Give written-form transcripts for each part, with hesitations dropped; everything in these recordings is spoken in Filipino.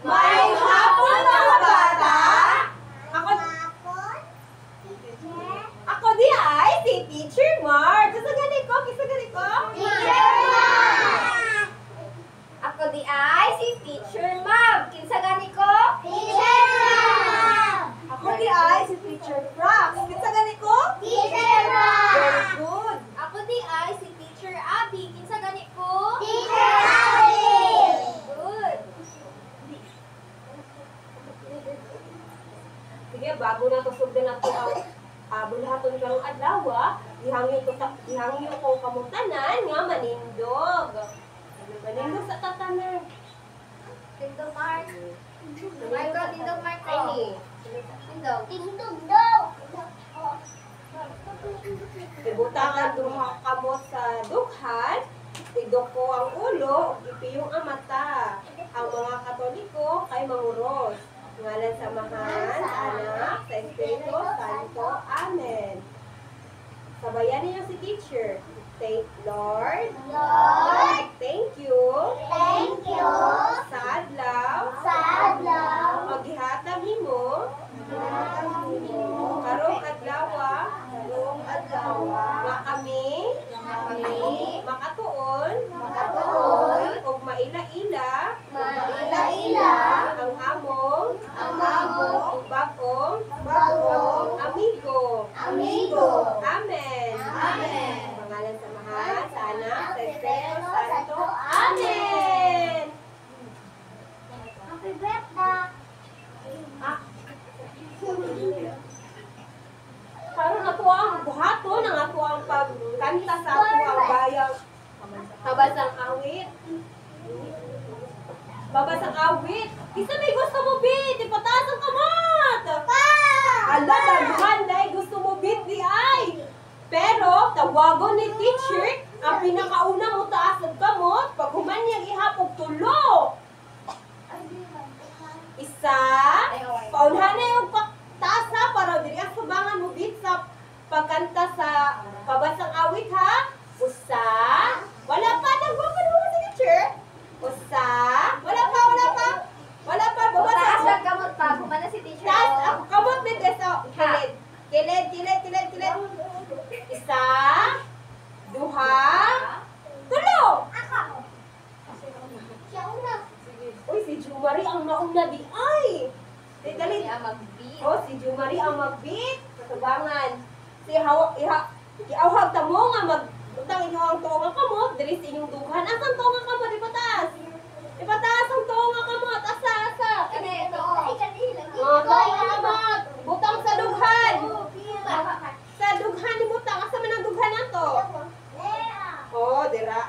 May hapon mga bata. Ako di ay si Teacher Mark. Kisa gani ko? Teacher Ma'am! Ako di ay si Teacher Ma'am. Kinsa gani ko? Teacher Ma'am! Ako di ay si Teacher Frax. Kinsa gani ko? Teacher Ma'am! Very good. Ako di ay si Teacher Abby. Kinsa gani ko? Teacher Abby! Good. Sige, bago na to sugdan nato ang bulhaton karong adlaw, ihangyo ko kamutanan nga manindog. Manindog sa tatanan. Tindog Mark. Marco, tindog Marco. Ay ni. Tindog. Tindog daw! Ibutangan duha kamot sa dughan, tigdok ko ang ulo, ipiyong ang mata. Ang mga Katoliko kay manguros. Ngalan sa Mahal, sa Anak, sa Espiritu Santo. Amen. Sabayan niyo si teacher. Thank Lord. Lord! Thank you. Thank you! Sa adlaw. Sa adlaw! Maghihatag nimo. Karong adlaw. Nga kami. Makatuon. Og maila-ila. Ang among. Bagong. Amigo. Amen. Pangalan sa Mahal, sa Anak, sa Espiritu Santo. Amen. Happy birthday! Karon ato ang buhaton ang ato ang pagkanta sa ato ang bayang Babasang awit. Isa may gusto mo bit, ipataas ang kamot. Ala, taghan dahil gusto mo bit di ay. Pero tawagon ni teacher ang pinakauna mo taas ang kamot pag human niyang ihapog tulo. Isa, paunhan na yung taas ha, para diri ang subangan mo bit sa pagkanta sa Pabasang Awit ha. Usa, wala pa, nagwagan mo si teacher. Usa, wala pa, Taas babasa. ang kamot pa. Kumana si Teacher. Taas, ang kamot din sa kilid. Isa, duha, tulo. Uy, si Jumari ang nauna di ay. Dali. Mag-beat. Oh, si Jumari ang mag-beat. Katubangan. Si iawhag ta mo nga utang inyo ang tuong nga kamot, diri sa inyong dughan. Asan tuong nga kamot? Ipataas ang tuong nga kamot. Asa. Kani, ito. Oh, tuong nga kamot. Butang sa dughan. Sa dughan ni butang. Asa man ang dughan nato? Oh, dira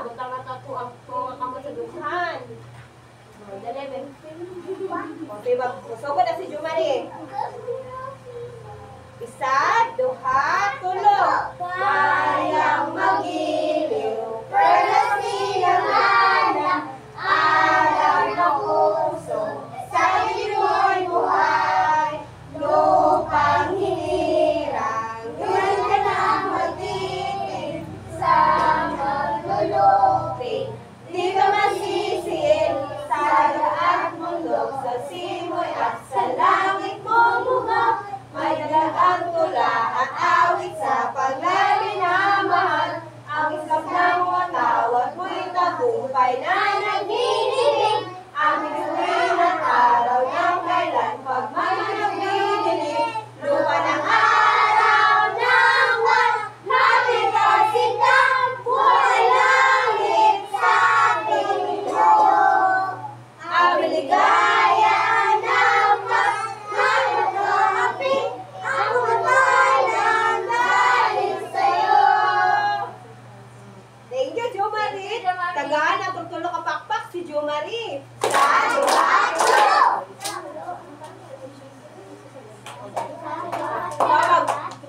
butang nga tato ang tuong nga kamot sa dughan. Oh, dali, ben. Okay, magsugod na si Jumari. Isa, duha, tulo. Wayang magiliw, perlas nilang araw ng puso, sa ilo'y buhay, lupang hinirang, yun ka na magtitig, sa magluluping, di ka masisiil, sa daan mundok, sa simoy at sa langit mo mugap, may dalagang tula at awit sa paglabi na mahal. Ang iskap ng watawat mo'y tagumpay na nagnidinig. Ang bituin at araw ng kailan pag may nagnidinig. Lupa ng araw ng buwan, natin kasikan, buhay langit sa ating mundo. Ang ligaya ng pagkakaapi, ang matalan dahil sa'yo. Thank you, Jomari. Tagaan na tulo ka pakpak si Jomari. Sa duha,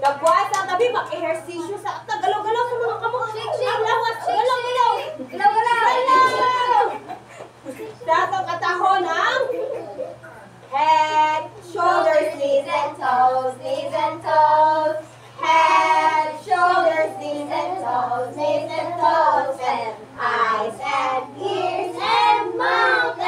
nagbuhat sa tabi, mag-ehersisyo sa tagalaw-galaw sa mga kamot. Ang lawas, galaw-galaw. Sa itong katahon ang head, shoulders, knees and toes, head, shoulders, knees and toes, and eyes and ears and mouth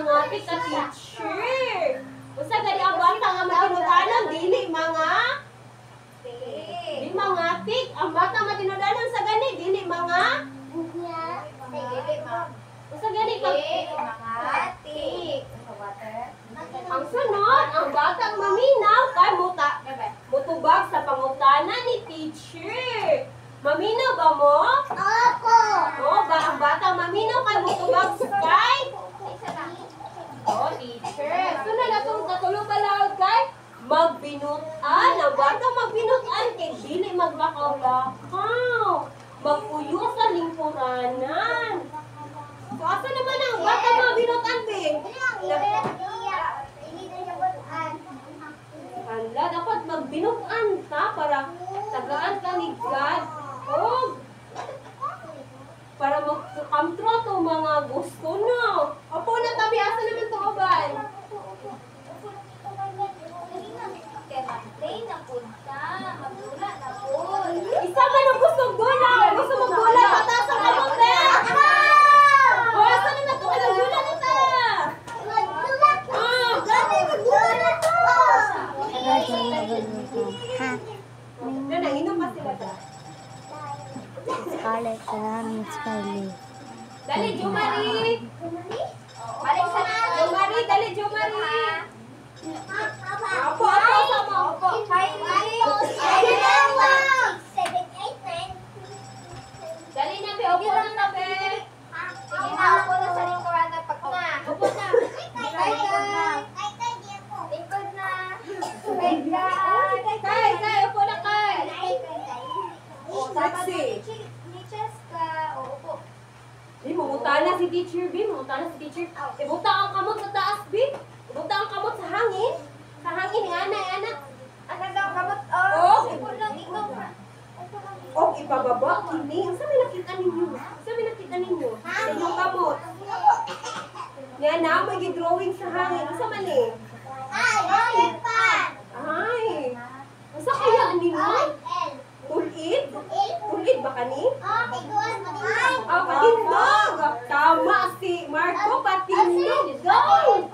mga tika teacher. Usa gani ang bata nga matinud-anon dili mga tik. Ang bata matinud-anon sa gani dili mga usa gani pag ang sunod, ang batang maminaw kay mutubag sa pangutana ni teacher. Maminaw ba mo? Opo. Oo, ba ang batang maminaw kay mutubag kay? Oo, teacher. Sunod atong katulog balaod kay magbinutan. Ang batang magbinutan kay dili maglakaw-lakaw. Magpuyo sa lingkuranan. So, asa naman ang batang magbinutan, be? Hala, dapat magbinutan ta para tagaan ka ni God. O, para mag-come true to mga gusto no. Opo na tabi, asa naman to obay? Isa man ang gusto gulay. Gusto mo gulay, mataas ang kamot eh. O, asa naman to kailang gulay nita? Inom pa sila ta. Scarlett, salamat Scarlett. Dali, Jumari! Balik sa Jumari, dali, Jumari! Opo, sama. Opo, dali na, be. Opo na na, be. Sige na, upo na sa lingkuran na pag na. Opo na. Lingkod na. Kay, opo na, kay. Dapat Sexy. ni Cheska. Upo. Mangutana si teacher, B. Mangutana si teacher. Ibuta ang kamot sa taas, B. Ibuta ang kamot sa hangin. Sa hangin, anak. Ano daw kamot? Oh. Upo lang, ikaw. O, ipababa, kini. Saan may nakita ninyo? Saan may nakita ninyo? Sa inyong kamot. Yan na, may drawing sa hangin. Isa man eh. Ay. Masa kaya ninyo? Tulid? Tulid ba kani? Patindog! Tama si Marco, patindog!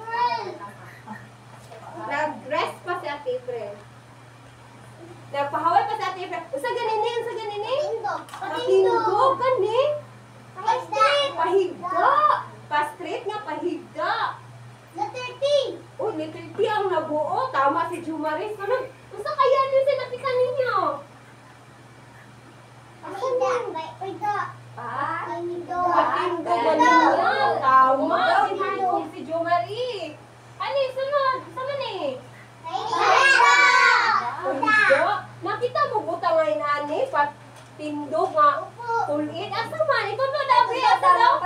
Nag-dress pa si Ate April. Nagpahaway pa si Ate April. Usa ganini? Patindog kani? Pahiga! Pa-straight nga pahiga! Oh, letter T ang nabuo. Tama si Jumaris. Usa kaya niyo sa nakita ninyo? Patindo ba ninyo? Tama si Marco, si Jumari. Ano yung sunod? Sama ni? Pahiga? Nakita mo buta nga inani? Patindog nga. Tulid? Asa man? Itudlo dabi? Asa daw?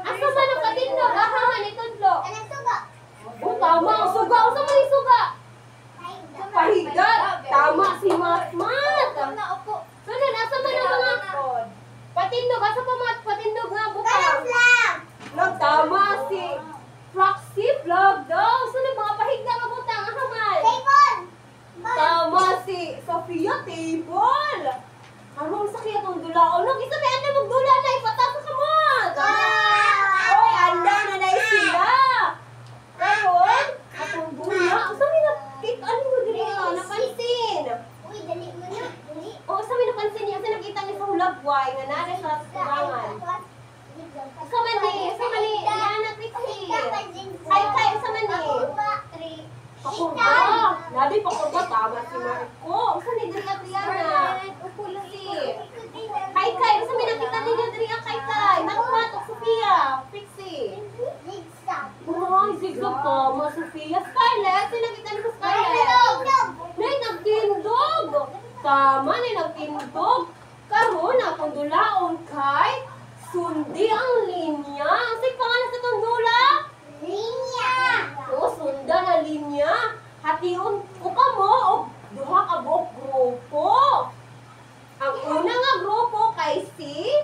Asa man ang patindog? Asa man itudlo? Oh, tama. Ang suga. Asa man yung suga? Pahiga. Tama si Matmat. Sunod, asa man ang mga patindog? Asa pa mga patindog nga butang? Tama si Proxy Vlog daw. Sunod, mga pahiga nga butang. Asa man? Tama si Sofia Table. Anong sakit ang dulaon? Nung isa may anda magdula na ipatas sa kamot. Oy, anda na na sila. Karon, atong dula. Sa may nakita, ano mo dili nga? Napansin. O, sa may napansin niya. Sa nakita niya sa hulagway. Nga nari sa turangan. Sa mani. Yana, Trixie. Kay, sa mani. Pakurba. Nabi, pakurba. Tama si Marco. Sa ni dili at Liana. Kay, sa may nakita ninyo diri ang kay. Matmatok, Sofia. Trixie. Ay, zigzag ka, ma Sofia. Scarlett, sino nakita niyo sa Scarlett? Nay, nagtindog. Tama, nay, nagtindog. Karon, akong dulaon kay sundi ang linya. Ang sig pangalan sa itong dula? O, sunda na linya. Hation ko ka mo o duha ka buok grupo. Ang una nga grupo kay si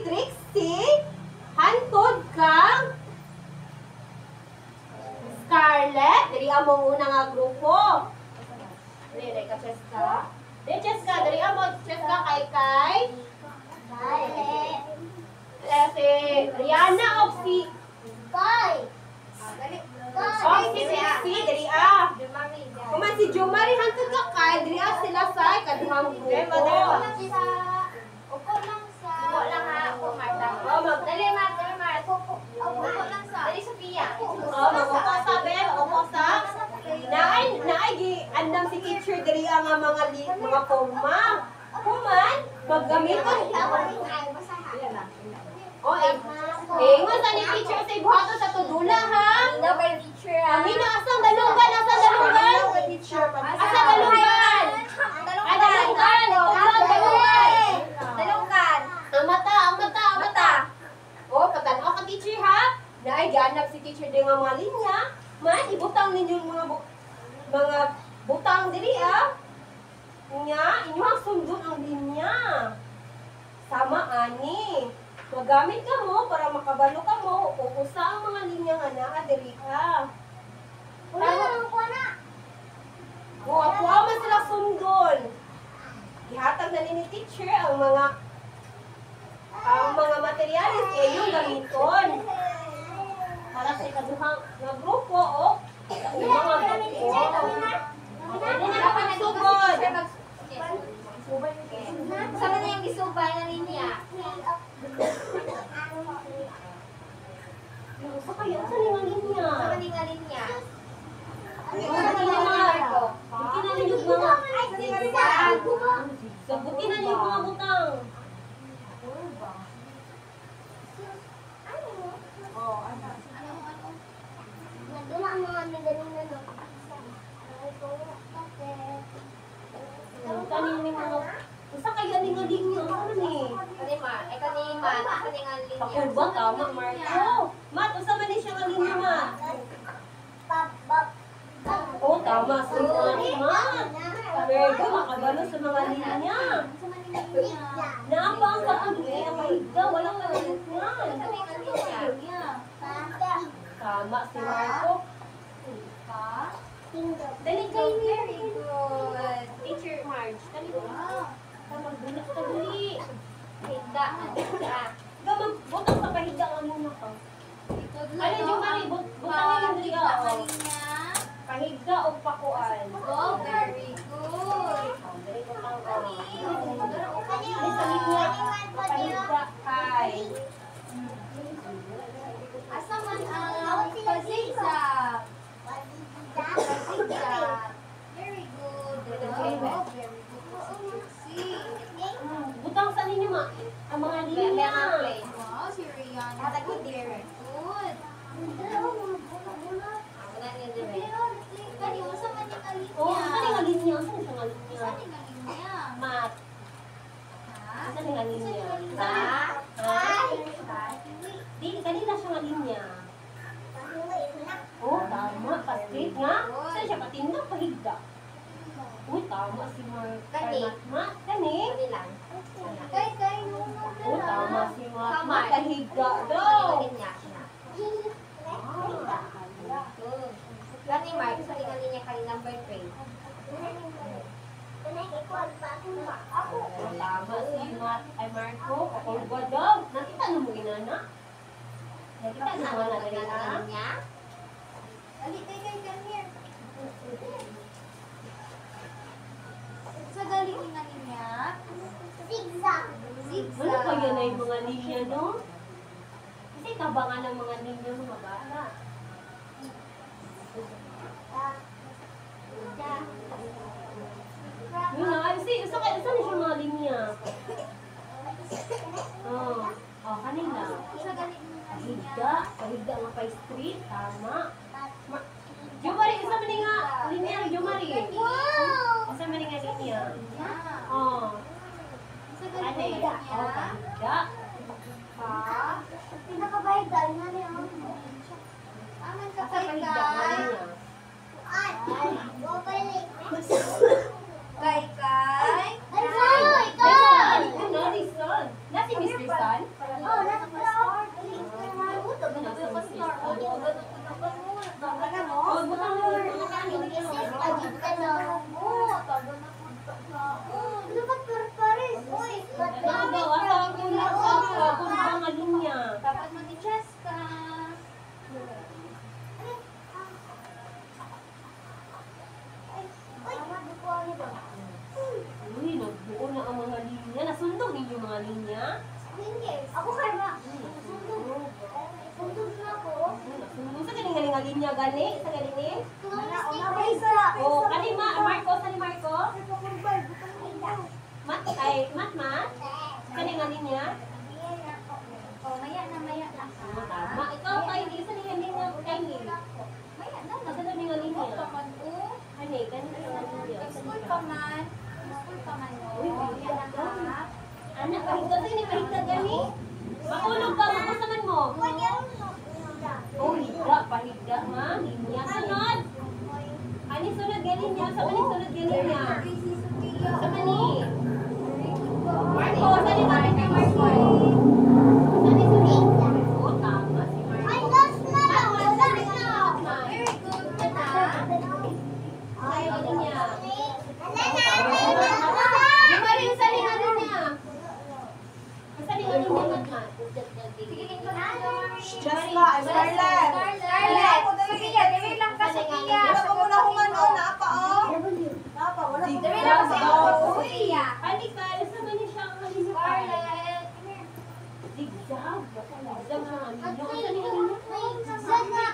Trixie, hantod kang Scarlett. Diri among una nga grupo. Diri ka Cheska. Diri Cheska, diri among Cheska kay. si Rihanna o si... Koy. Dali. O, si Dali Kuman si Jomari hantod ka kay, diri sila sa kaduhang grupo. Upo lang sa... Upo lang ha. Upo, Marta. Dali, Marta. Dali, Marta. Upo lang sa... Dali, Sophia. Magupo sa bel, upo sa... Naay andam si teacher diri nga mga forma. Kuman, maggamiton. Ingon sa ni teacher sa ibuhato sa tudula ha. Ina ba yung teacher Kami na asang dalungan, asang dalungan. Asang dalungan. Ay, dalungan. Asang dalungan. Dalungkan. Ang mata. O, patanaw ka teacher ha. Naay ganap si teacher din nga mga linya. Man, ibutang ninyong mga butang diri ah. Nya, inyong sundon ang linya. Sama ani. Magamit ka mo para makabalo ka mo kung usa ang mga linya nga naa diri ah. Kuha man sila sundon. Ihatag na ni teacher ang mga materialis yung gamiton. Para sa ikaduhang nga grupo o yung mga grupo. Pwede na ka nagsugod. Sama na yung gisubay na niya. Sa kaya, saan yung linya? Sama ni nga niya. Sagutin na niyo mga butang. Kanin ni mga... Sa kaya ni nga linya? Ano ni? Kanima, kanima nga linya. Pakuba, tama, Marco. Mat, usa man ni siya nga linya, Mat. Oh, tama. Sinani, Mat. Pero makabalo sa mga linya. Naapa ang kapag-uwi, ang mahigda, walang kalit nga. Tama, si Marco. Dali kayo niya. Very good. Teacher Marge, dali ba? Magbulat ka dali. Higda. Butang sa pahigda ang muna ka. Ano yung mali? Butang yung dali ka. Pahigda o pakuan? Oh, very good. Dali butang ka. Dali sa linya. Pahigda kay. Asa man ang pazigzag? Pazigzag. Very good. Okay, Oh, ba? very good. See. Butang sa ninyo ma. Ang mga linya. Wow, si Rihanna. Very good. Kani, usa man yung kalinya. Oh, saan nga linya? Saan nga linya? Saan yung kalinya? Mat. Ha? Saan nga linya? Di, kanina siya nga linya. Oh, tama. Pastrip nga. Saan siya patinda? Pahigda. Oh, tama si Mat. Kani? Kay, no. Oh, tama si Mat. Pahigda daw. Gani Mark, sa tingali niya kanina birthday. Tama si Mat. Ay, Marco. Kakulba daw. Nakita na mo inana? Nakita na mo na dali niya? Ali, kay, come here. Sa galing nga niya. Zigzag. Ano kaya na yung mga linya, no? Kasi tabangan ng mga linya mga bata. Yun na, kasi isa na siya mga linya. Oh, kanina. Sa galing nga niya. Pahigda nga pa street, tama. Jumari, isa man nga linya, Jumari. Isa man nga linya. Oh, Sa ano galing eh? nga Oh, niya. pahigda. Pinakabayad dahil nga niya. Aman ka Asa pahigda nga linya. Kay. Ano, Rizal? Nasi Miss Rizal? Oh, butang mo yung mga kanin. Nagawa sa kulang sa nga linya gani, sa ganini. Oh, O, kani Marco, sa ni Marco? Mat? Kani nga linya? Oh, maya na. Tama. Ikaw kay di sa ni nga linya kay ni. Maya na. Asa na ni nga linya? Kaman o. Kani nga linya. School pa man. Uy, Yan ang ha. anak, pahigda sa ni pahigda gani. Makulog ka, makusaman mo. Oh, higda, pahigda ma. Linya. Sunod. Ani sunod gani niya, sa mani sunod gani niya. Sa mani. Marco, sa ni Marco. Sa ni sunod. Oh, tama si Marco. Very good ka na. Ay, gani niya. Di ba rin sa ni ano niya? Sa ni ano niya, Matmat? Jessica, Scarlett. Scarlett. Sophia, dili lang ka Sophia. Wala pa muna humano, napa oh. Napa, wala pa Dili muna lang ka humano. Sophia. Panikal, sa mani siya ang mani siya. Scarlett. Zigzag. Zigzag siya ang mani. Yung sa ni ano niya?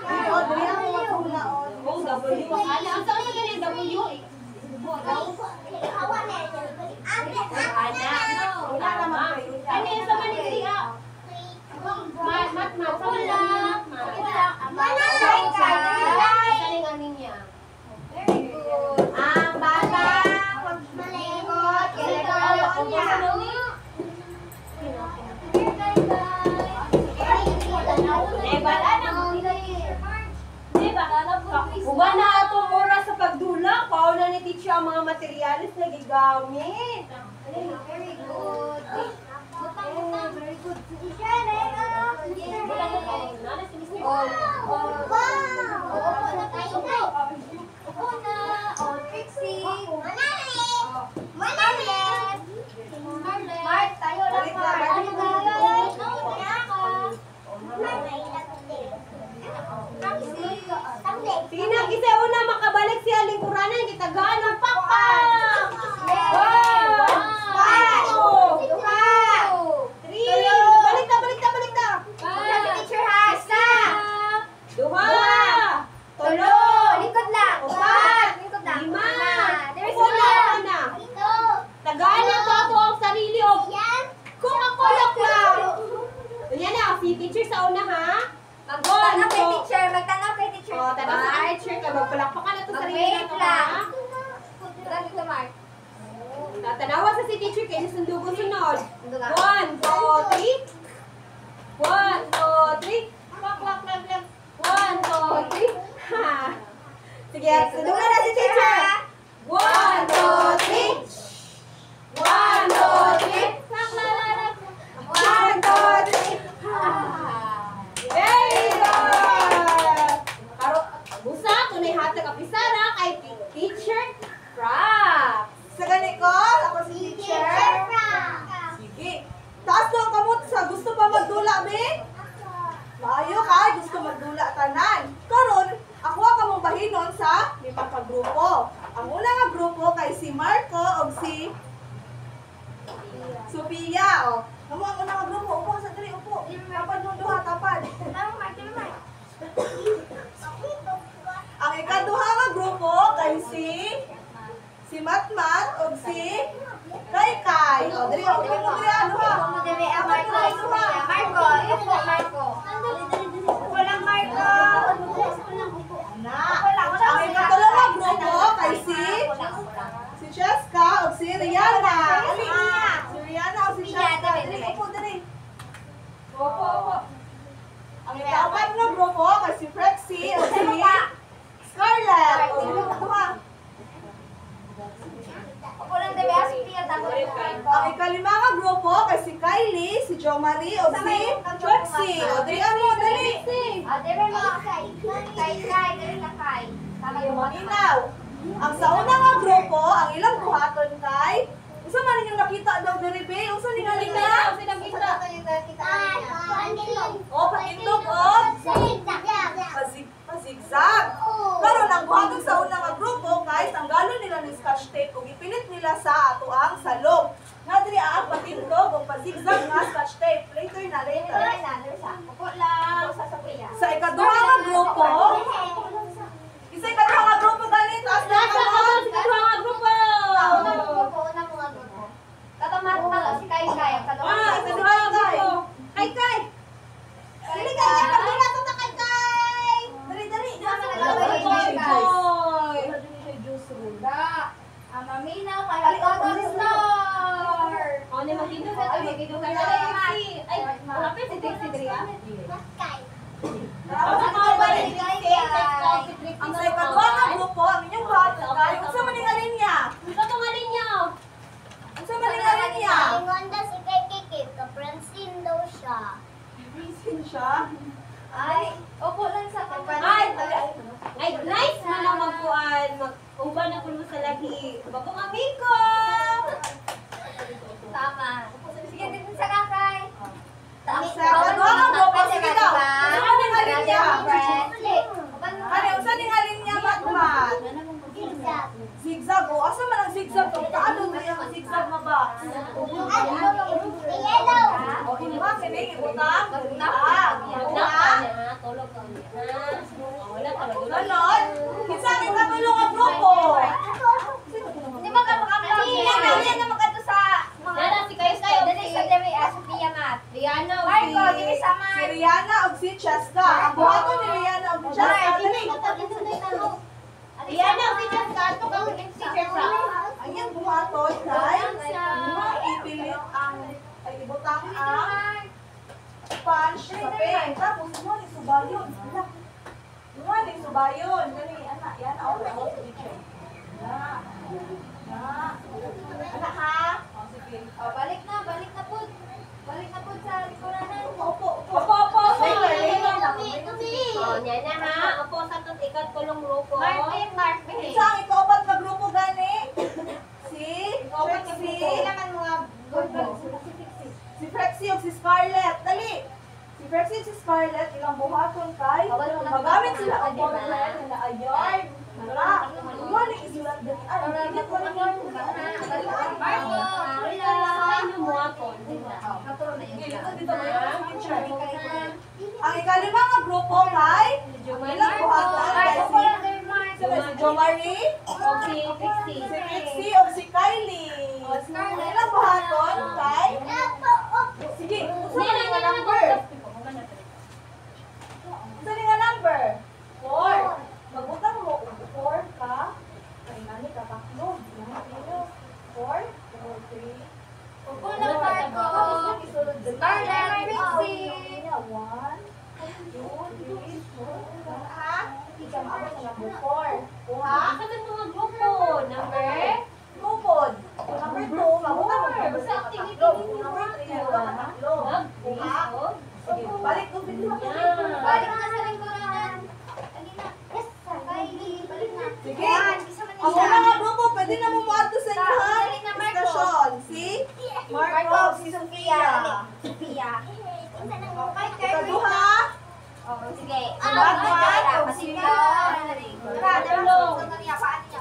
Ay, oh, dali ako magpula, oh. Oh, W. Ala, ang saan sa ganyan? W. Wala naman kayo. Ano yung sa mani kriya? Mat. Sa wala. Saling aning niya. Very good. Ang bata, magmalikot, kailangan niya. Bala na mo. Diba? Uba na atong oras sa pagdula. Pauna ni teacher ang mga materialis na gigamit. Very good. Very good. Upo na. Oh, Trixie. Scarlett. Mark, tayo lang Balik na, Mark. balik Ano na. gagawin? Trixie. Sige na, kasi una makabalik si Aling Kuranan. Kitagaan ng papa. Balik na. Teacher Hasa. Duha. Tulo. Likod lang. Upat. Likod lang. Lima. There's Upo na, one. upo na. Tagaan na to ako ang sarili o. Kung ako lang lang. Yan na, si teacher sa una ha. Magtanaw kay teacher. Magtanaw kay teacher. O, taga sa teacher ka. Magpalakpakan na to sarili Mag-wait na to lang. ha. Tara dito, Mark. Tatanawa sa si teacher kayo sundugo sunod. Ando ka. 1, 2, 3. 1, 2, 3. Klak, klak, klak, klak. 1, 2, 3. Ha. Sige, sundugo na si teacher. 1, 2, 3. 1, 2, 3. Klak, klak, klak. 1, 2, 3. Very good! Karo, busa, tunay hatag apisara kay teacher Crab. Sa ganito, ako si teacher. Sige. Taas daw ang kamot sa gusto pa magdula, be? Maayo ka, gusto magdula tanan. Karon, ako ang kamong bahinon sa limang grupo. Ang una nga grupo kay si Marco o si Sophia. O, kamo ang una nga grupo. Upo sa diri, upo. Tapad mong duha, tapad. Tama, Mark. Tama, Mark. Ang ikaduha nga grupo kay si Matmat o si Kai. O, diri, o, diri mo diri, ano ha? Upo mo dali ang Marco. Marco. Upo, Marco. Upo lang, Marco. Na. Ang ikatulo nga grupo kay si Jessica o si Rihanna. Si Rihanna o si Jessica. Diri, upo, diri. Opo, opo. Ang ikaapat nga grupo kay si Prexie o si Scarlett. O, diri, upo ha. Upo lang dali ang Sophia. Tapos Marco. Ang ikalima nga grupo kay si Kylie, si Jo Marie o si Trixie. O, diri mo, dali. Dere mo. Kay. Dere ka kay. Tama yung mga Inaw. Ang sa una nga grupo, ang ilang buhaton kay usa man yung nakita daw diri be, usa ni nga nila? O pakitlog o pazigzag. Pero nang buhaton sa una nga grupo kay tanggalon nila ni scotch tape ug ipilit nila sa atoang salog. Nga diri ang patindog o pazigzag nga scotch tape. Later na later. Upo lang sa Sophia. Sa ikaduha nga grupo, Ang sa ikadwa nga grupo, ang inyong buhaton kay unsa man ning linya? Ito tong alin niyo. Unsa man ning linya? Ingonda si kay Kikit, ka-Francine daw siya. Reason siya. Ay, opo lang sa Ay, nice mo na magkuan. Mag-uban na po mo sa lagi. Bagong amigo. Tama. Sige, dito sa kakay. Ang sa ikadwa nga grupo, sige daw. Unsa man ning linya? Ano, unsa ning linya Batman? Zigzag. O, asa man ang zigzag? Paano mo yung zigzag na ba? Yellow. O, iba, kinig, ibutang. Tulog ka niya. Wala ka ba? Ganon. Kinsa ang katulong ang grupo? Di ba ka makamlang? Yan na magkato sa mga... Nana, si kayo kayo. Dali sa Demi, Sophia Mat. Rihanna, Marco, dili sa Si Mat. Rihanna o si Cheska. Ang buhaton ni Rihanna o si Cheska. Dali. Rihanna, si Jessica. Ito ka si Jessica. Ang iyang buhaton kay ipilit ang ay ibutang ang punch sa pen. Tapos mo ni subayon. Mo ni subayon. Dali, anak. Yan ako na ako sa teacher. Anak ha? O, sige. Balik na po. Balik na po sa likuran. Opo. Oh, niya na ha. Opo, sa tot ikat kulong grupo. Mark. Isa ang ikaw ka grupo gani? Si? Hindi naman mga Si Frexie o si Scarlett. Dali! Si Frexie o si Scarlett, ilang buhaton kay. Magamit sila ang board na ayard. Wala. Wala isulat din. Ay, hindi ko lang yan. Marco. Dito ba yung picture? Ang ikalima nga grupo kay. Ilang buhaton kay si Jo Marie, Si Trixie. si Trixie o si Kylie. Ilang buhaton kay. Sige, usa nga number. Usa nga number. 4. Magbutang mo 4 ka. Kay nani ka tatlo. 4, 3. Upo lang, Marco. Scarlett, Trixie. 1, 2, 3, 4. Ha? Ika maabot sa number 4. Kuha? Asa ka mga grupo? Number? Tupod. Number 2, magbutang mo. Basta activity Number 3, magbutang mo tatlo. Kuha? Sige, balik ko video. Balik na sa likuran. Dali na. Yes, Kylie. Balik na. Sige. Yan, isa man Ang siya. una nga grupo, pwede na mo muadto sa inyo ha? Dali na, Marco. Stasyon. Si? Marco, si Sophia. Sophia. Ikaduha? Sige. Batman, Pasilyo.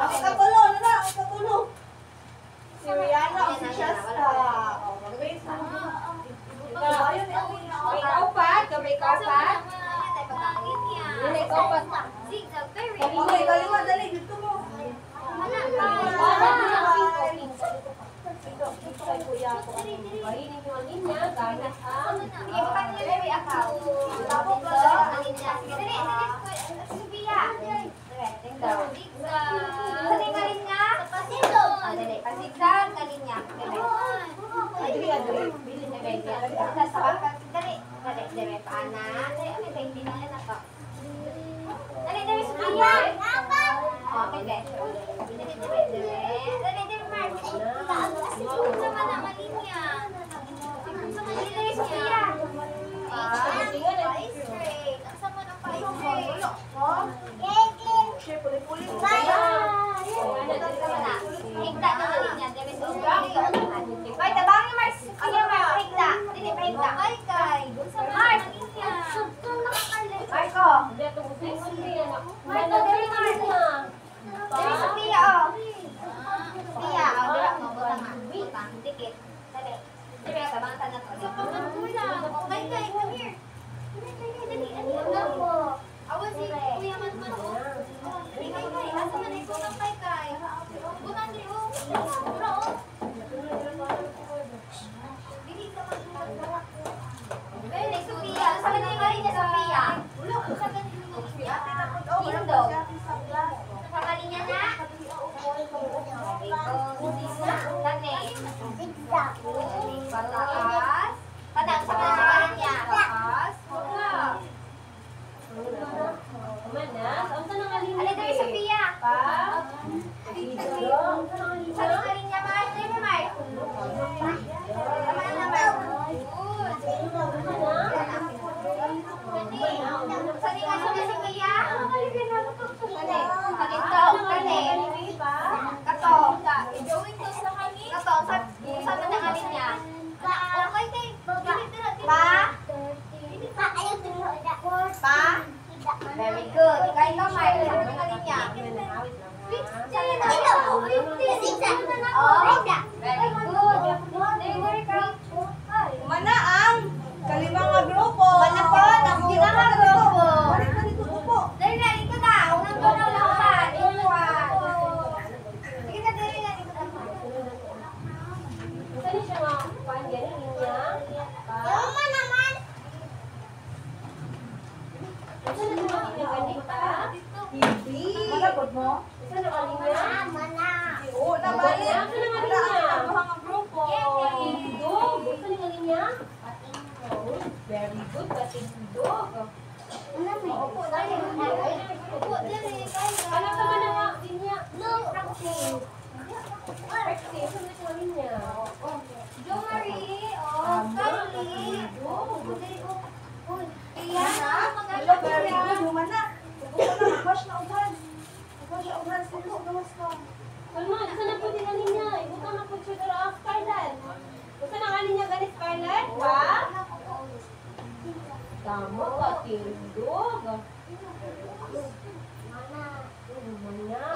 Ang ikatulo, ano na? Ang ikatulo. Si Rihanna o si Cheska. Wait, ayun, Ikaw pa? Ikaw pa? Okay, kalima, dali, dito mo. Kainin yung linya, gamit ang... Share, puli-puli. Ay, tabangi Mars. Sige, Mars. Higda. Dili pa higda. Ay, kay. Mars. Marco. Marco, dili Mars. Dili Sophia, oh. Sophia, oh. Dili mo. Butang nga. Butang. Dikit. Dali. Dili, tabangan na to. Kay, kay. Come here. Dali. Ano po? Awan si Kuya Matman, oh. Dali, kay, kay. Asa man ay butang kay, kay. Butang, dili, oh. Bura, oh. Dali, Sophia. Asa man ay mali niya, Sophia? Asa man ay Sophia? Kindo. Kamali niya na? Dali. Pataas. Pataas sa kamali niya. Pataas. Wala. Mana? Saan ka nang alin? Ali, Sa linya, Mar. Sige, Mar. Tama na, Mar. Good. Sa linya, si Pia. Kalito, kani. Kato. Kato, sa manangalin niya. Okay, kay. Pa? Pa? Very good. Ikaw, Mar. Sa manangalin niya. Oh, very good. Mana ang kalimang nga grupo. Mana po, ang Sige, mga grupo. Balik ka dito, upo. Dali na, ito na. Unang ko na lang pa. Sige na, dali na. Ito na. Saan siya nga? Pandiyan niya? Yung naman. Saan na siya ganita? Hindi. Malagod mo? Saan na kalinya? Mana. Oo, nabalik. Saan na Wala kalinya? ang mga grupo. Dog. Saan na kalinya? Very good. Dog. Upo, dali. Upo, dali. Ano ka man ang kalinya? No, practice. Practice. Saan na siya kalinya? Jo Marie, Kylie. Iyan na, Hello, very good. Human na. Upo na, mag-wash na uban. Mag-wash na uban. Sige, sa gawas ka. Kalma, saan na po din kalinya? Ibutang na po siya dara ang Scarlett. Saan ang kalinya ganis Scarlett? Ba? Tama ka, tindog. Mana?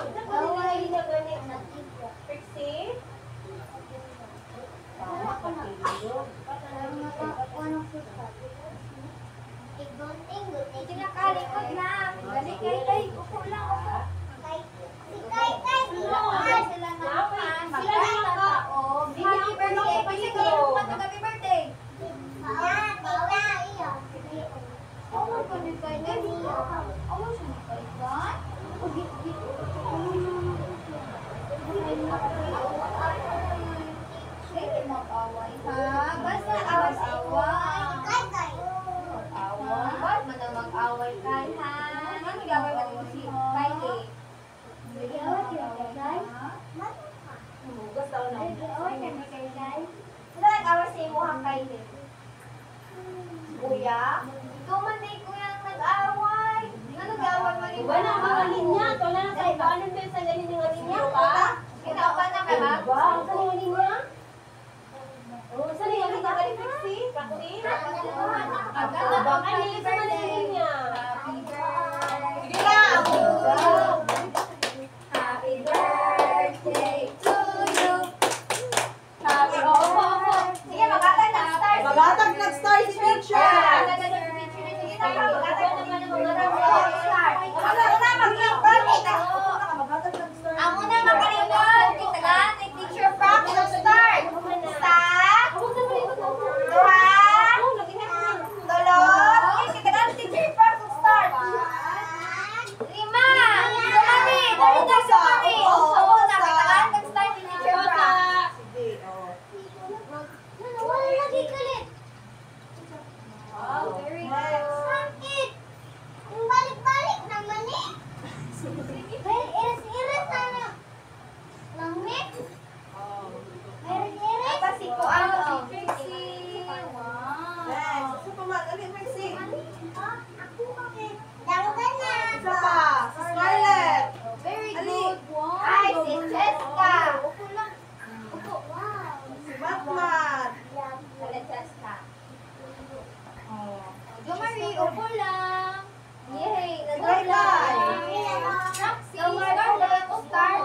Saan ka din kalinya ganis? Pixie? Tama ka, tindog. Kinakalikod na. Balik kay Tay. Upo lang, upo. Sila naman. Happy birthday. Happy birthday. Basta away-away. Ba't man na mag-away ka, ha? Ano gawin mo mo si Kylie? Hugas daw na. Sila nag-away sa imo hang Kylie? Kuya? Ikaw man na kuya ang nag-away. Ano gawin mo rin? Iba na ang mga linya. Ito na sa iba. Anong tayo sa ganin yung linya ka? Ginawa na ka ba? Ba? Saan yung linya? Oh, saan yung linya ka rin, Pixie? Practice? Ba? Ano yung sa mga linya? Sige lang. Happy birthday to you. Happy Sige, mag-atag nag-start. Magatag nag-star si teacher. Sige, mag-atag naman ang mga start. Una, magatag nag-star. Ang una makalimod, kita teacher Frank, nag-start. Isa, duha, tulog, kita teacher Frank, nag-start. Lima, sumali, dali na sumali. Ang una, kita nag-start ni teacher Frank. Sige, oh. Wala lagi kalit. Wow, very Next. Sakit. Ang balik-balik naman eh. Very iris-iris sana. Langit. Oh. Iris-iris. Kasi ko ang si Trixie. Next. Isa pa man. Dali, Maxie. Ako bakit? Danggan na. Isa pa. Si Scarlett. Very Ali. good. Wow. Ay, si Cheska. Upo lang. Upo. Wow. Si Batman. Wala Cheska. Oh. Jo Marie, upo lang. Yay! Bye, bye. Roxy, Scarlett, start.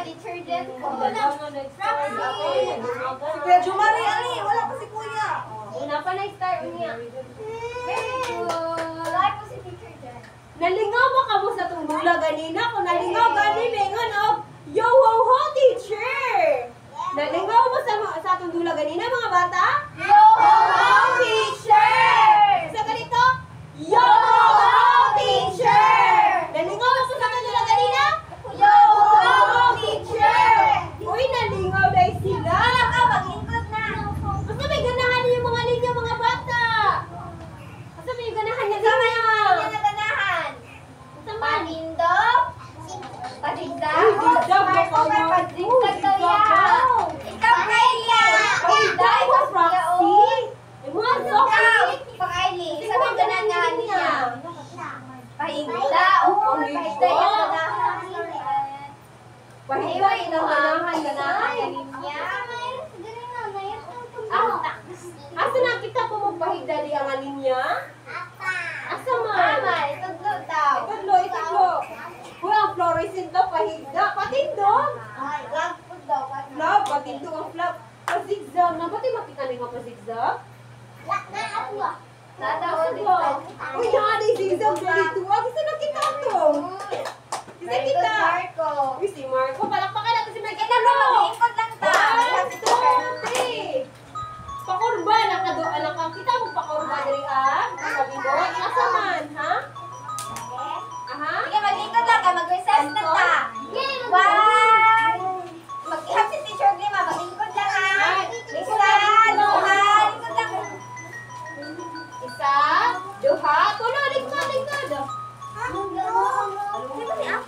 Teacher Jen ko. Kuya Jumari, Ali. Wala pa si Kuya. Una pa na-start niya. Very good. Wala po si Teacher Jen. Nalingaw mo ka mo sa itong dula ganina. Kung nalingaw gani, mingon og, yo ho ho, teacher! Nalingaw mo sa itong dula ganina, mga bata? Yo ho ho, teacher! Sa ganito, yo ho ho, teacher! Nalingaw mo sa itong dula ganina? Yo ho ho, teacher! Uy, nalingaw dahil sila. Mag-ingkot na. Basta may ganahan niyo yung mga linya, mga bata. Basta may ganahan niya Sama linya. yung mga naganahan. Basta man. ang ganahan niya? Pahigda. Oo, pahigda yung ganahan. Pahigda, inanganahan, ganahan. Niya. Asa na kita po magpahigda di ang alinya? Asa man? Mama, itudlo daw. Itadlo. Kung ang fluorescent daw, pahigda. Patindog. Ay, love food daw. Flap, patindog ang flap. Pazigzag na, ba't yung makita niyo pazigzag? Nadaw Dito. Uy, nari, zigzag dito. Gusto na kita ito. Gusto Very good, kita. Marco. Uy, si Marco. Palakpakan natin si Marco. Ito mo, ikot lang ta. 1, 2, 3. Pakurba, nakakita mo pakurba diri ah. Nakabibot. Asa man, ha? Aha. Sige, mag-ikot lang ka. Mag-recess na ta. One. Mag-ihap si Teacher Grima. Mag-ikot lang ha. Isa, dua, ikot lang. Isa, duha, tulo, likod.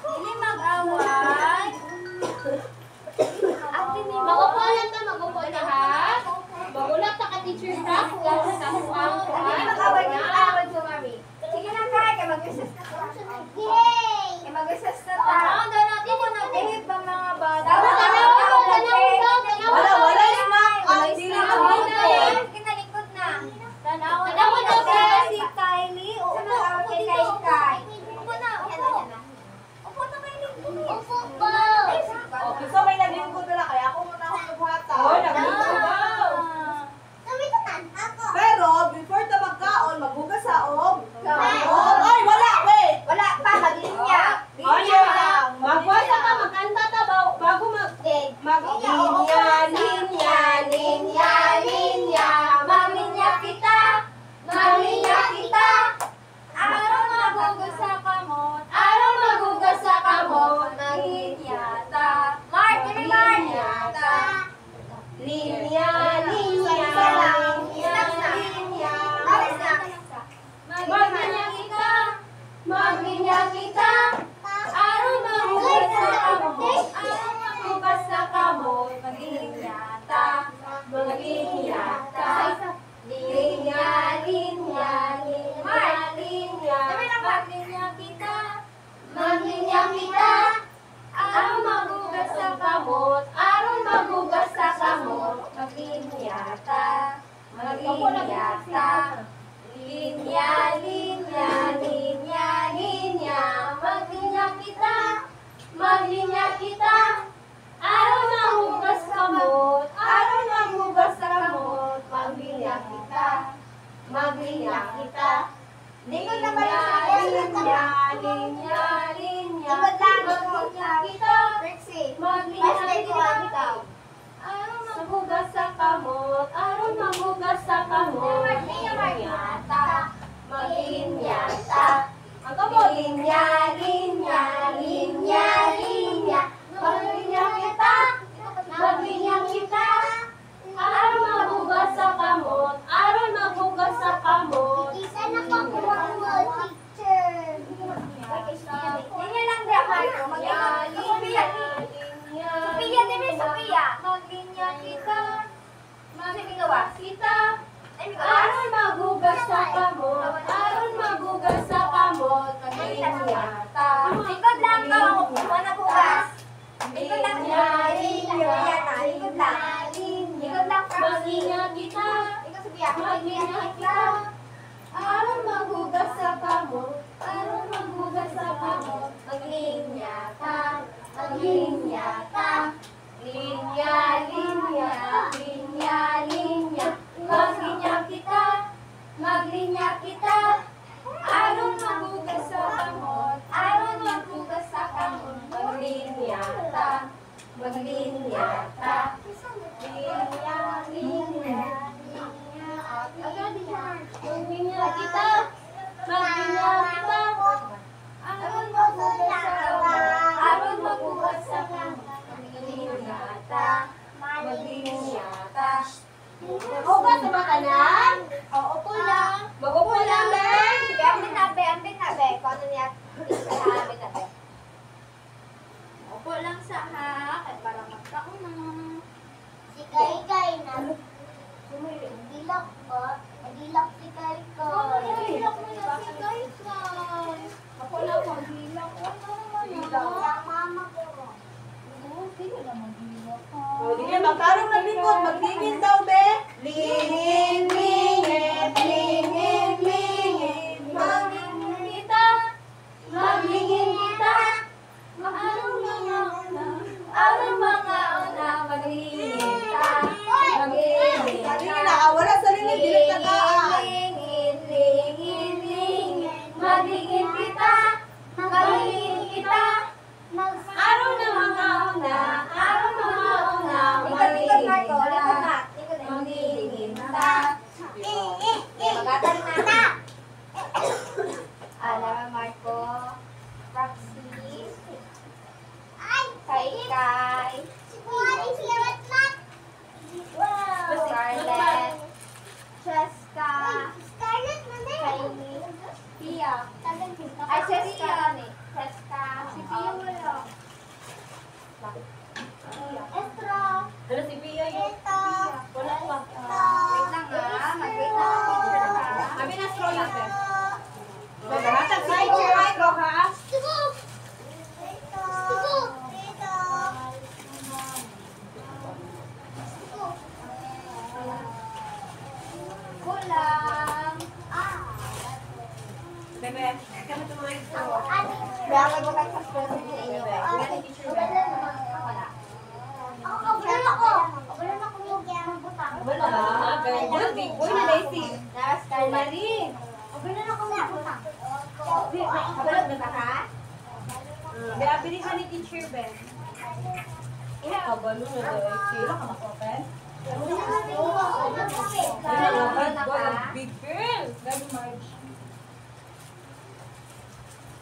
Hindi mag-away. Magupo lang ta, magupo na ha. Magulat ta ka teacher ha. Sa huwang Hindi mag-away ka. Mag-away ko, Mami. Sige na kaya. Kaya mag-recess na ta. Kaya mag-recess na ta. Hindi mo nag-ihip ang mga bata. Wala snack. Wala Dili snack. ko Wala. Kinalikod na. Tanawan Tanawan daw kaya si Kylie. Sa mga kay. Upo na. Upo na kay Lingkod. Upo ba? Okay, so may naglingkod na lang. Kaya ako muna ako maghata. Oh, naglingkod daw. Pero, before ta magkaon, maghugas sa og. Kaon. Ay, wala, wait! Wala pa. Maglinya. Oh, yeah. Magwasa ka, magkanta ta bago linya. Maglinya kita. Maglinya kita. Araw magugas sa kamot. Araw magugas sa kamot. Maglinya ta. Mark, give me Mark. Linya. Maglinya kita. Araw magugas sa kamot. Araw magugas sa kamot. Maglinya ta. Maglinya ta. Linya. Mark, maglinya kita. Maglinya kita. Araw magugas sa kamot. Araw magugas sa kamot. Maglinya ta. Maglinya ta. Linya. Maglinya kita. Maglinya kita. Araw magugas sa kamot. Araw magugas sa kamot. Maglinya kita. Maglinya kita. Likod na ba yung linya. Likod lang. Maglinya kita. Maglinya kita. Araw magugas sa kamot. Araw magugas sa kamot. Maglinya ta. Maglinya ta. Linya. Maglinya kita. Maglinya kita. Araw magugas sa kamot. Araw magugas sa kamot. Linya lang dra, Marco. Sophia, Sophia. Maglinya kita. Maglinya kita. Araw magugas sa kamot. Araw magugas sa kamot. Maglinya ta. Likod lang ka. Huwag na bugas. Likod lang. Likod lang. Likod lang. Maglinya kita. Maglinya kita. Araw magugas sa kamot. Araw magugas sa kamot. Maglinya ta. Maglinya ta. Linya. Maglinya kita. Maglinya kita. Araw magugas sa kamot. Araw magugas sa kamot. Maglinya ta. Maglinya ta. Linya. Maglinya kita. Maglinya kita. Araw magugas sa kamot. Araw magugas sa kamot. Maglinya ta. Maglinya ta. Hugas sa makanan. Upo lang. Magupo lang, Ben. Ambin na, be. Kung ano niya, ambin na, be. Upo lang sa hak, at para magkaon na. Si Kai na. Dilak ko. Dilak si Kai ko. Dilak mo Pia. Ay, Cheska. Cheska. Si Pia wala. Estro. Ano si Pia yun? Wala pa. Wait lang ha. Mag-wait lang ako. Picture ha. Kami na scroll natin. Maghatag sa picture ay ko ha? Kulang. Bebe, kami ito mga ito. Kaya mag-wag sa scroll sa inyo. Ganyan picture ba? Wala. Ganyan. Big boy na Daisy. Mari. Kabalog na ka ha? Bea, pili ka ni teacher Ben. Kabalo na Daisy. Wala ka makopen? Big girl. Gani Marge.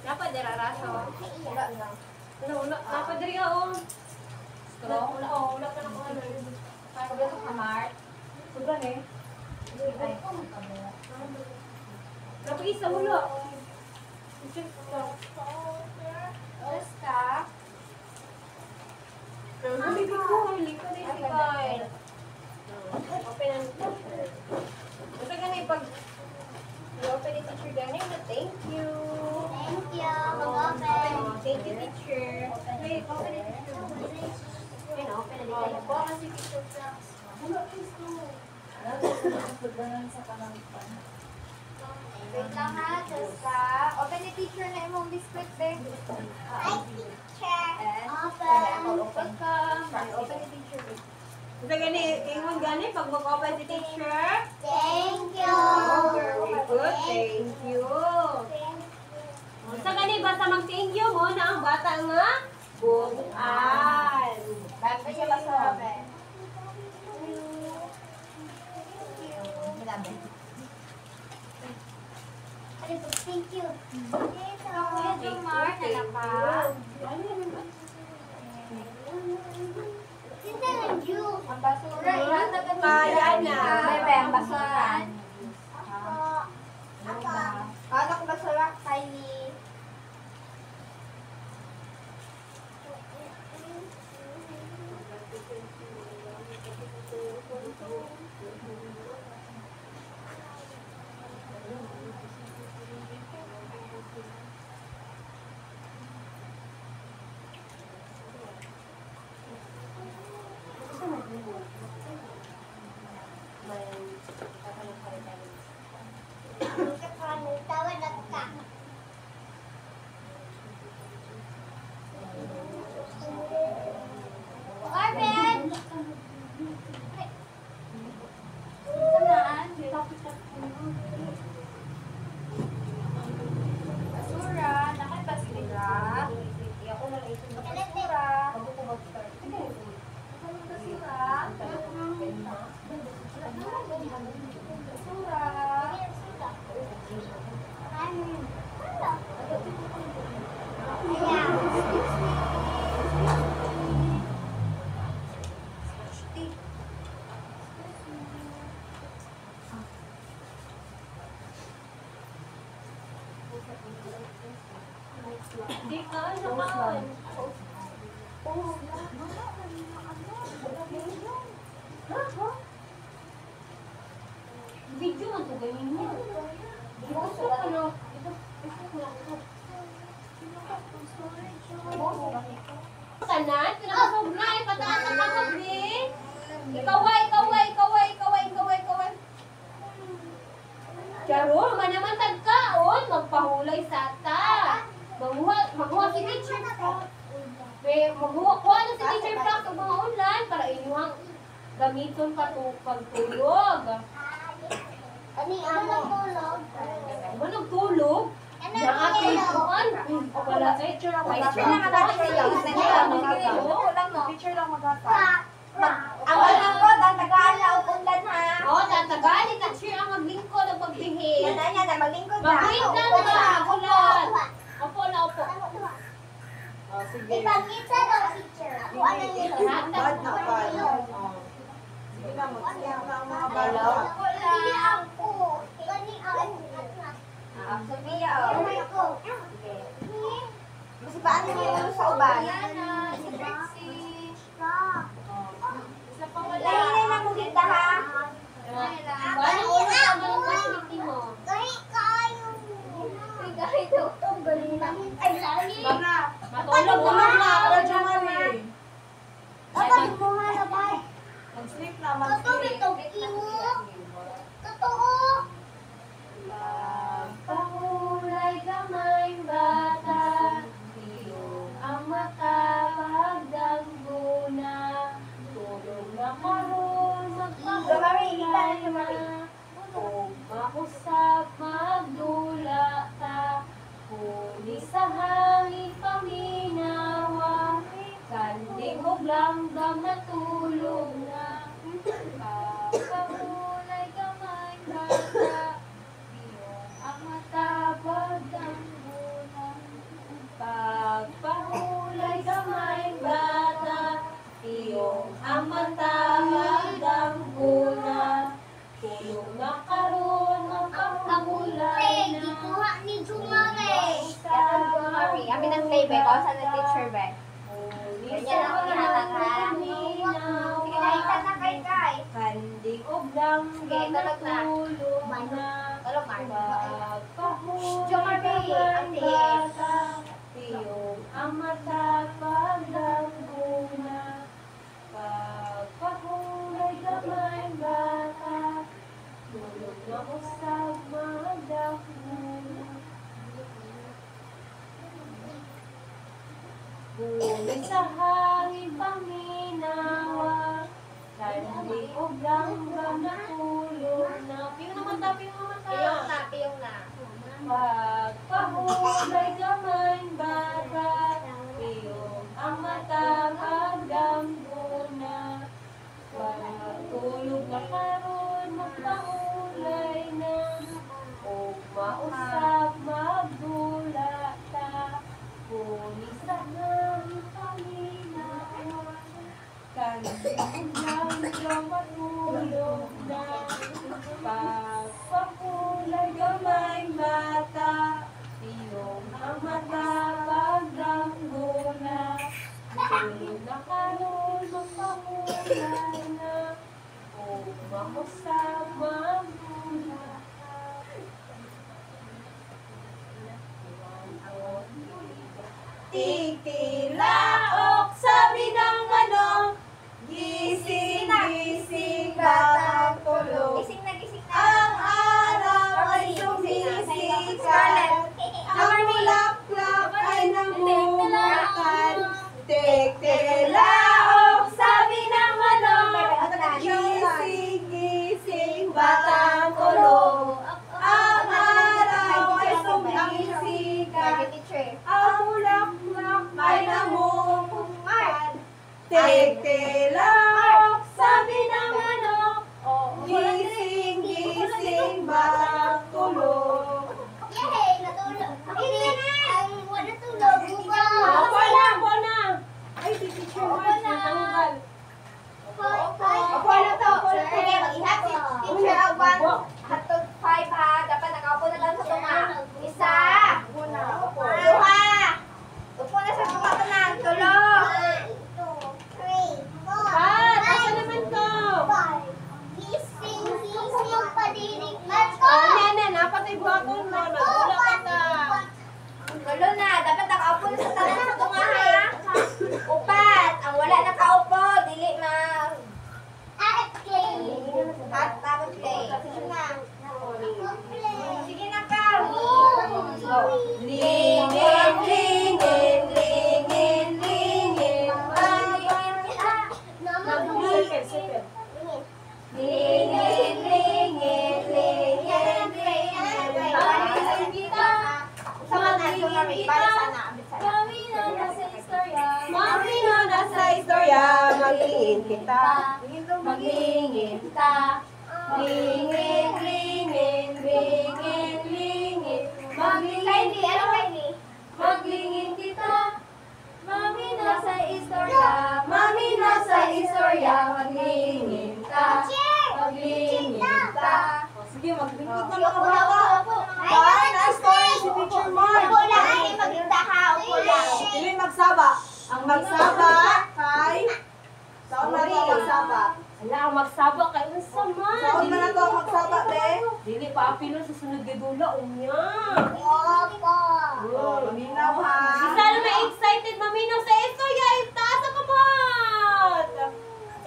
Dapat diraraso. Dapat diri ako. Strong? Wala ka na kung ano. Kabalo sa kamar. Sugan eh. Wala pa isa, wala. Cheska. Bibig ko, hindi ko din si Kyle. Open ang teacher. Basta ganun pag i-open ni teacher ganun na thank you. Thank you. Mag-open. Thank you, teacher. Wait, open ni teacher. Ayun, open na tayo. Po kasi teacher class. Wait lang ha, Cheska. Open ni teacher na imong biscuit bag. Hi, teacher. Open ka. Open ni teacher. Basta ganun, ingon ganun pag mag-open si teacher. Thank you. Oh, very good. Thank you. Basta ganun, basta mag-thank you mo na ang bata nga. Bukan. Bago siya ba sa open? Thank you. Kuya Jomar, nalapa. Ang basura, ihatag ang Kaya na. Bebe, ang basura. Ano ko basura? Kylie. Marvin! Basura, nakapasira. Basura. Di ka, naman. Video man to ganyan niya. Kanan, pinakasobra, ipataas ang kakabli. Ikaway. Karo, manaman tagkaon, magpahulay sa ta. Maghuha si teacher. Maghuha na si teacher Frank ng mga ulan para inyong gamiton pagtulog. Ano nagtulog? Nakatay kuan. Wala kay teacher lang Ang malingkod, ang tagaan na upundan ha. Oo, tatagal. Teacher ang maglingkod ang pagbihis. Yan na, na malingkod na. Mag-wait lang ba? Ulan. Opo. Sige. Ipangita daw, teacher. Ako ano yun? Bad na bad. Sige na, mag-siyak na ang mga bala. Wala. Hindi ako. Gani ako. Sophia, Sige. Mas paano mo sa uban? Si Trixie. Lahinan na mo kita, ha? Paano ulo sa mga kaswiti mo? Matulog na ako, Jamari. Mag-sleep na, mag-sleep. Pagpahulay kamay bata, iyong ang makapagdanggo na, tulog na karoon magpahulay na, kung makusap magdula ka, huli sa hangin paminawa, kandig mo langgam na tulog na, pagpahulay kamay bata, ang matabag ang bulan. Pagpahulay kamay bata, iyong ang matabag ang bulan. Tulong na karoon ang pahulay na. Amin ang playback. Ako sa nag-teacher ba? Ganyan ang kinatang, ha? Sige, nakita na kay. Kandig og langgam na tulog na. Tulog, Mark. Pagpahulay kamay bata, iyong ang matapag ang bulan. Pagpahulay kamay bata, tulog na usap magdahula. Bulan sa hangin paminawa, kandig og langgam na tulog na. Piyong naman ta, piyong naman ta. Piyong na. Pagpahulay kamay bata, iyong ang matapag ang bulan. Tulog na karoon magpahulay na, o mausap magdula ta, huli sa hangin paminawa, kandig ang langgam matulog na. Pagpahulay kamay bata, iyong ang matapag ang bulan. Tulog na karoon magpahulay na, o makusap magdula ka. Tikilaok, sabi ng manong, gising, gising, batang tulog. Gising na. Ang araw ay sumisikat, ang bulaklak ay namumukan. Tikilaok, sabi ng manong, gising, gising, batang tulog. Ang araw ay sumisikat, ang bulaklak ay namumukan. Tikilaok, sabi ng manok, gising, gising, batang tulog. Yay! Natulog. Natulog. Ako na! Ay, si Teacher Mark, na. natanggal. Ako na to. Sige, mag-ihap si Teacher Alban. Hatod 5, ha. Dapat nakaupo na lang sa tunga. Isa. Duha. Upo na sa tunga ko na. Tulog. 1, 2, 3, 4. Asa naman to? Gising yung padinig. Nene, napatay buhaton mo. Nagulak ka na. Gulo na. Dapat nakaupo na sa tunga sa tunga, ha. Upat. Ang wala nakaupo. Dili ma. At tapos play. Sige na ka. Lingin, lingin, lingin, lingin, Second. lingin, lingin, lingin, lingin. Sama na. Sumari. Para sana. Kami na nasa istorya. Mami no nasa istorya, maglingin kita. Maglingin kita. Lingin, lingin, lingin, lingin. Maglingin Kylie, ano Kylie? Maglingin kita. Mami nasa istorya. Mami nasa istorya, maglingin ka. Maglingin ka. Sige, maglingkod na Upo mga na, bata. upo. Bye, nice apilo sa sunod gidula unya. Opo. Maminaw ha. Isa na may excited maminaw sa istorya, itaas ang kamot.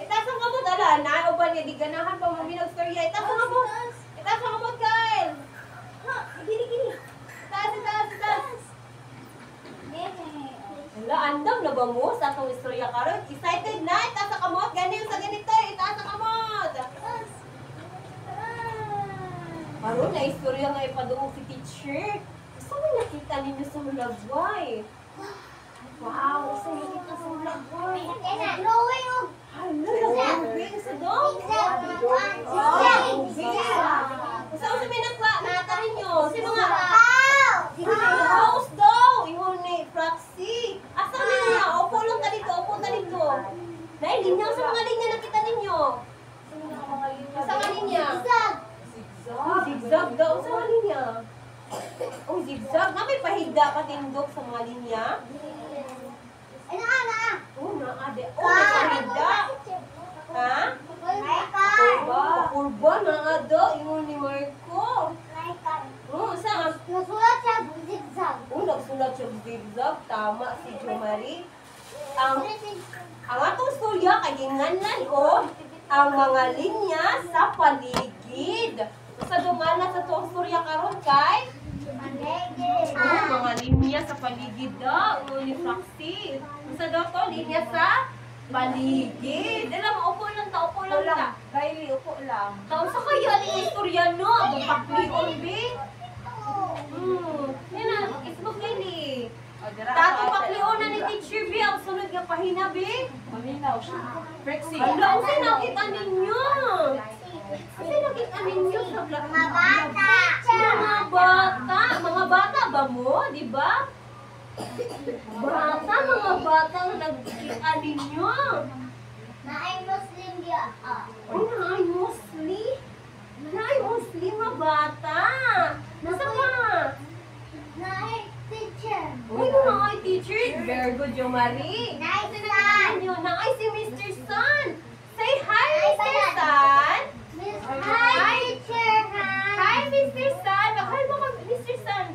Itaas ang kamot, ala, nauban niya, di ganahan pa maminaw istorya, itaas ang kamot. Itaas ang kamot, Kyle. Gini. Itaas. Ala, andam na ba mo sa atong istorya karon? Excited na, itaas ang kamot, ganyan sa ganito, itaas ang kamot. Karon na istorya nga ipadungog si teacher. Gusto mo nakita ninyo sa Hulagway? Wow, gusto niyo kita sa Hulagway. Hala, nag-moving sa dog. Gusto mo sabihin ng nata ninyo? Sino nga? House daw! Ihon ni Proxy. Asa ninyo? Opo lang ka dito, opo ta dito. Nailinya sa mga linya nakita ninyo. Sa mga linya? Zigzag daw sa mga linya. Oh, zigzag. Na may pahigda ka tindog sa mga linya. Oh, naade. Oh, may pahigda. Ha? Kurba na ado. Ingon ni Marco. Oh, saan? Nasulat siya zigzag. Oh, nagsulat siya zigzag. Tama si Jo Marie. Ang atong storya kay ginganlan o ang mga linya sa paligid. Sa dumana sa tuwang storya karon kay mga linya sa paligid daw. Ni Foxy. Sa daw to, linya sa paligid. Alam mo, upo lang ta. Kylie, upo lang. Taon sa kaya ni istorya no? Bupaklion, be. Yan na, Facebook Lily. Tato paklion na ni Teacher B. Ang sunod nga pahina, be. Maminaw siya. Prexy. Hala, ang sinakita ninyo. Ang sinakita ninyo sa vlog. Mga bata. Mga bata ba mo? Di ba? Mga bata ang nagkita ninyo. Naay Muslim dia. Ay, naay Muslim. Naay Muslim mga bata. Nasa ka? Naay teacher. Uy, naay teacher. Very good, Jo Marie. Naay Ano, naay si Mr. Sun. Say hi, Mr. Sun. Hi, teacher. Hi, Mr. Sun. Hi, mga Mr. Sun.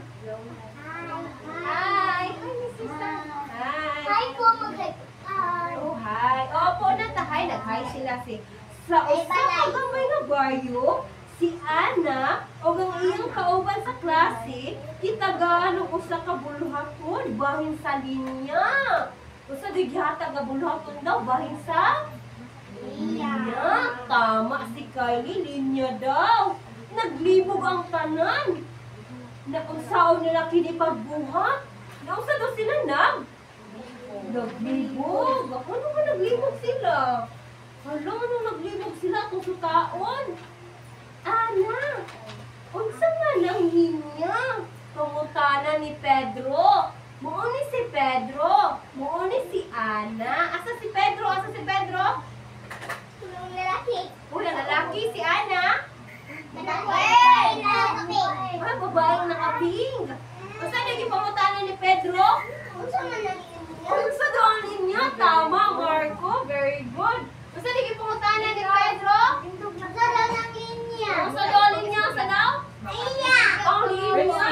Hi. Hi, Mr. Sun. Hi. Hi ko mag-hi. Oh, hi. Opo, natahay. Nag-hi sila si... Sa usa ka gamay nga baryo, si Ana, o ang iyang kauban sa klase, kitagaan ng usa ka buluhaton, bahin sa linya. Usa dighata ka buluhaton daw, bahin sa linya. Tama si Kylie, linya daw. Naglibog ang tanan. Naunsaon nila kini pagbuhat. Nausa daw sila naglibog. Ako naman naglibog sila. Hala, nung naglibog sila kung sutaon. Ana, unsa man ang linya? Pangutana ni Pedro. Muuni si Pedro. Muuni si Ana. Asa si Pedro? Yung lalaki. Una lalaki, si Ana. Lalaki. Ay, babaeng nakaping. Basta naging pangutana ni Pedro? Unsa man ang Unsa daw ang linya? Tama, Marco. Very good. Basta naging pangutana ni Pedro? Unsa daw ng linya? Unsa daw ang linya? Sa daw? Linya. Ang linya.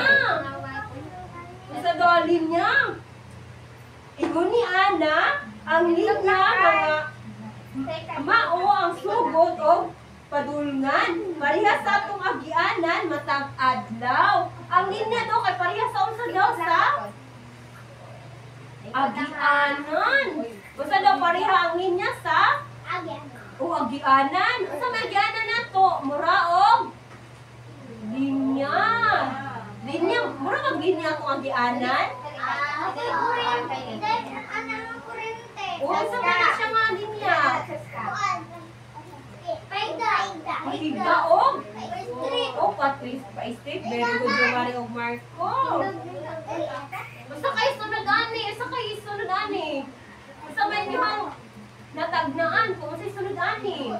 Unsa daw ang linya? Ingon ni Ana, ang linya mga mao ang sugod o padulngan. Parehas sa atong agianan matag adlaw. Ang linya daw kay parehas sa unsa daw sa agianan. Basta daw pareha ang linya sa agianan. Unsa may agianan nato? Muraog linya. Linya, mura kag linya atong agianan. O unsa man na siya nga linya? Higda og o Patrice pa straight. Very good yung Marie og Marco. Basta kayo sunod ani, Basta may niyang natagnaan kung sa sunod ani.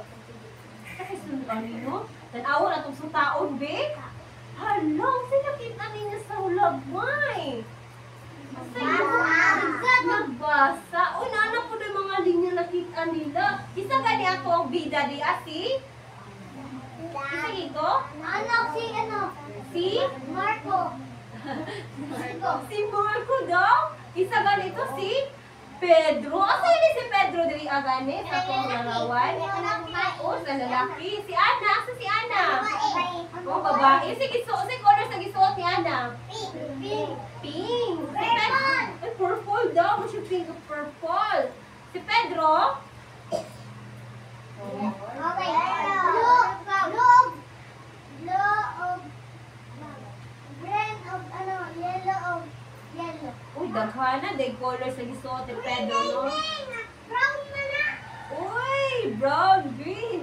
Basta kayo sunod ani, no? Tanawa na itong sutaon, be. Hala, sinakita ninyo sa hulagway. Basta yun, nagbasa. O, naanap po na yung mga linya nakita nila. Isa gani ako ang bida di ati? Isa dito? Anak si Si? Marco. Si Marco daw? Isa ganito si Pedro. Asa yun si Pedro diri agane sa akong larawan? O, sa lalaki. Si Ana. Asa si Ana? O, babae. Sige, si color sa gisuot ni Ana. Pink. Si Pedro. Ay, purple daw. Mo siya pink o purple. Si Pedro? Okay. Look. Green of yellow of yellow. Uy, daghana. Day color sa gisuot ni Pedro, no? Brown na na. Uy, brown, green.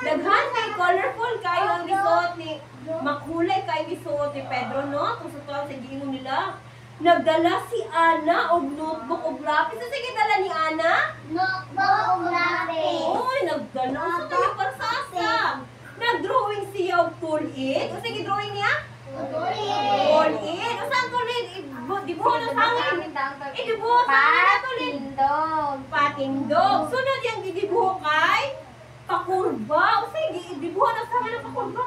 Daghan kay colorful kayo ang gisuot ni makulay kayo gisuot ni Pedro, no? Kung sa tuwang sa giingon nila. Nagdala si Ana og notebook og lapis. So, sige, dala ni Ana? Notebook of lapis. Uy, nagdala. Sa tayo para sa asa. Nag-drawing siya og pull-in. O sige, drawing niya? Pull-in. O saan pull-in? Dibuho ng hangin. Idibuho sa hangin na pull-in. Patindog. Sunod yung didibuho kay pakurba. O sige, dibuho ng hangin ng pakurba.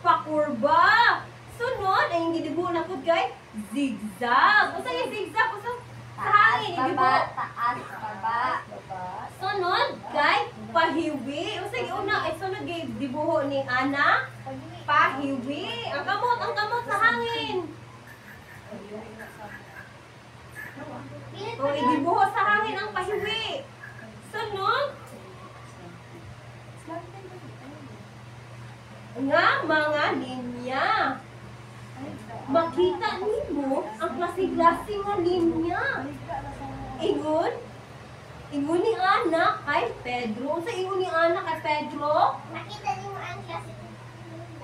Pakurba. Sunod, ay yung didibuho na po kay zigzag. O sige, zigzag. O sa hangin, idibuho. Sunod, kay pahiwi. O sige, una, ay sunod kay dibuho ni Ana. Pahiwi. Ang kamot sa hangin. O, idibuho sa hangin ang pahiwi. Sunod, nga mga linya. Makita nimo ang klase-klase nga linya. Ingon ni Ana kay Pedro. Sa ingon ni Ana kay Pedro? Nakita niyo ang klase.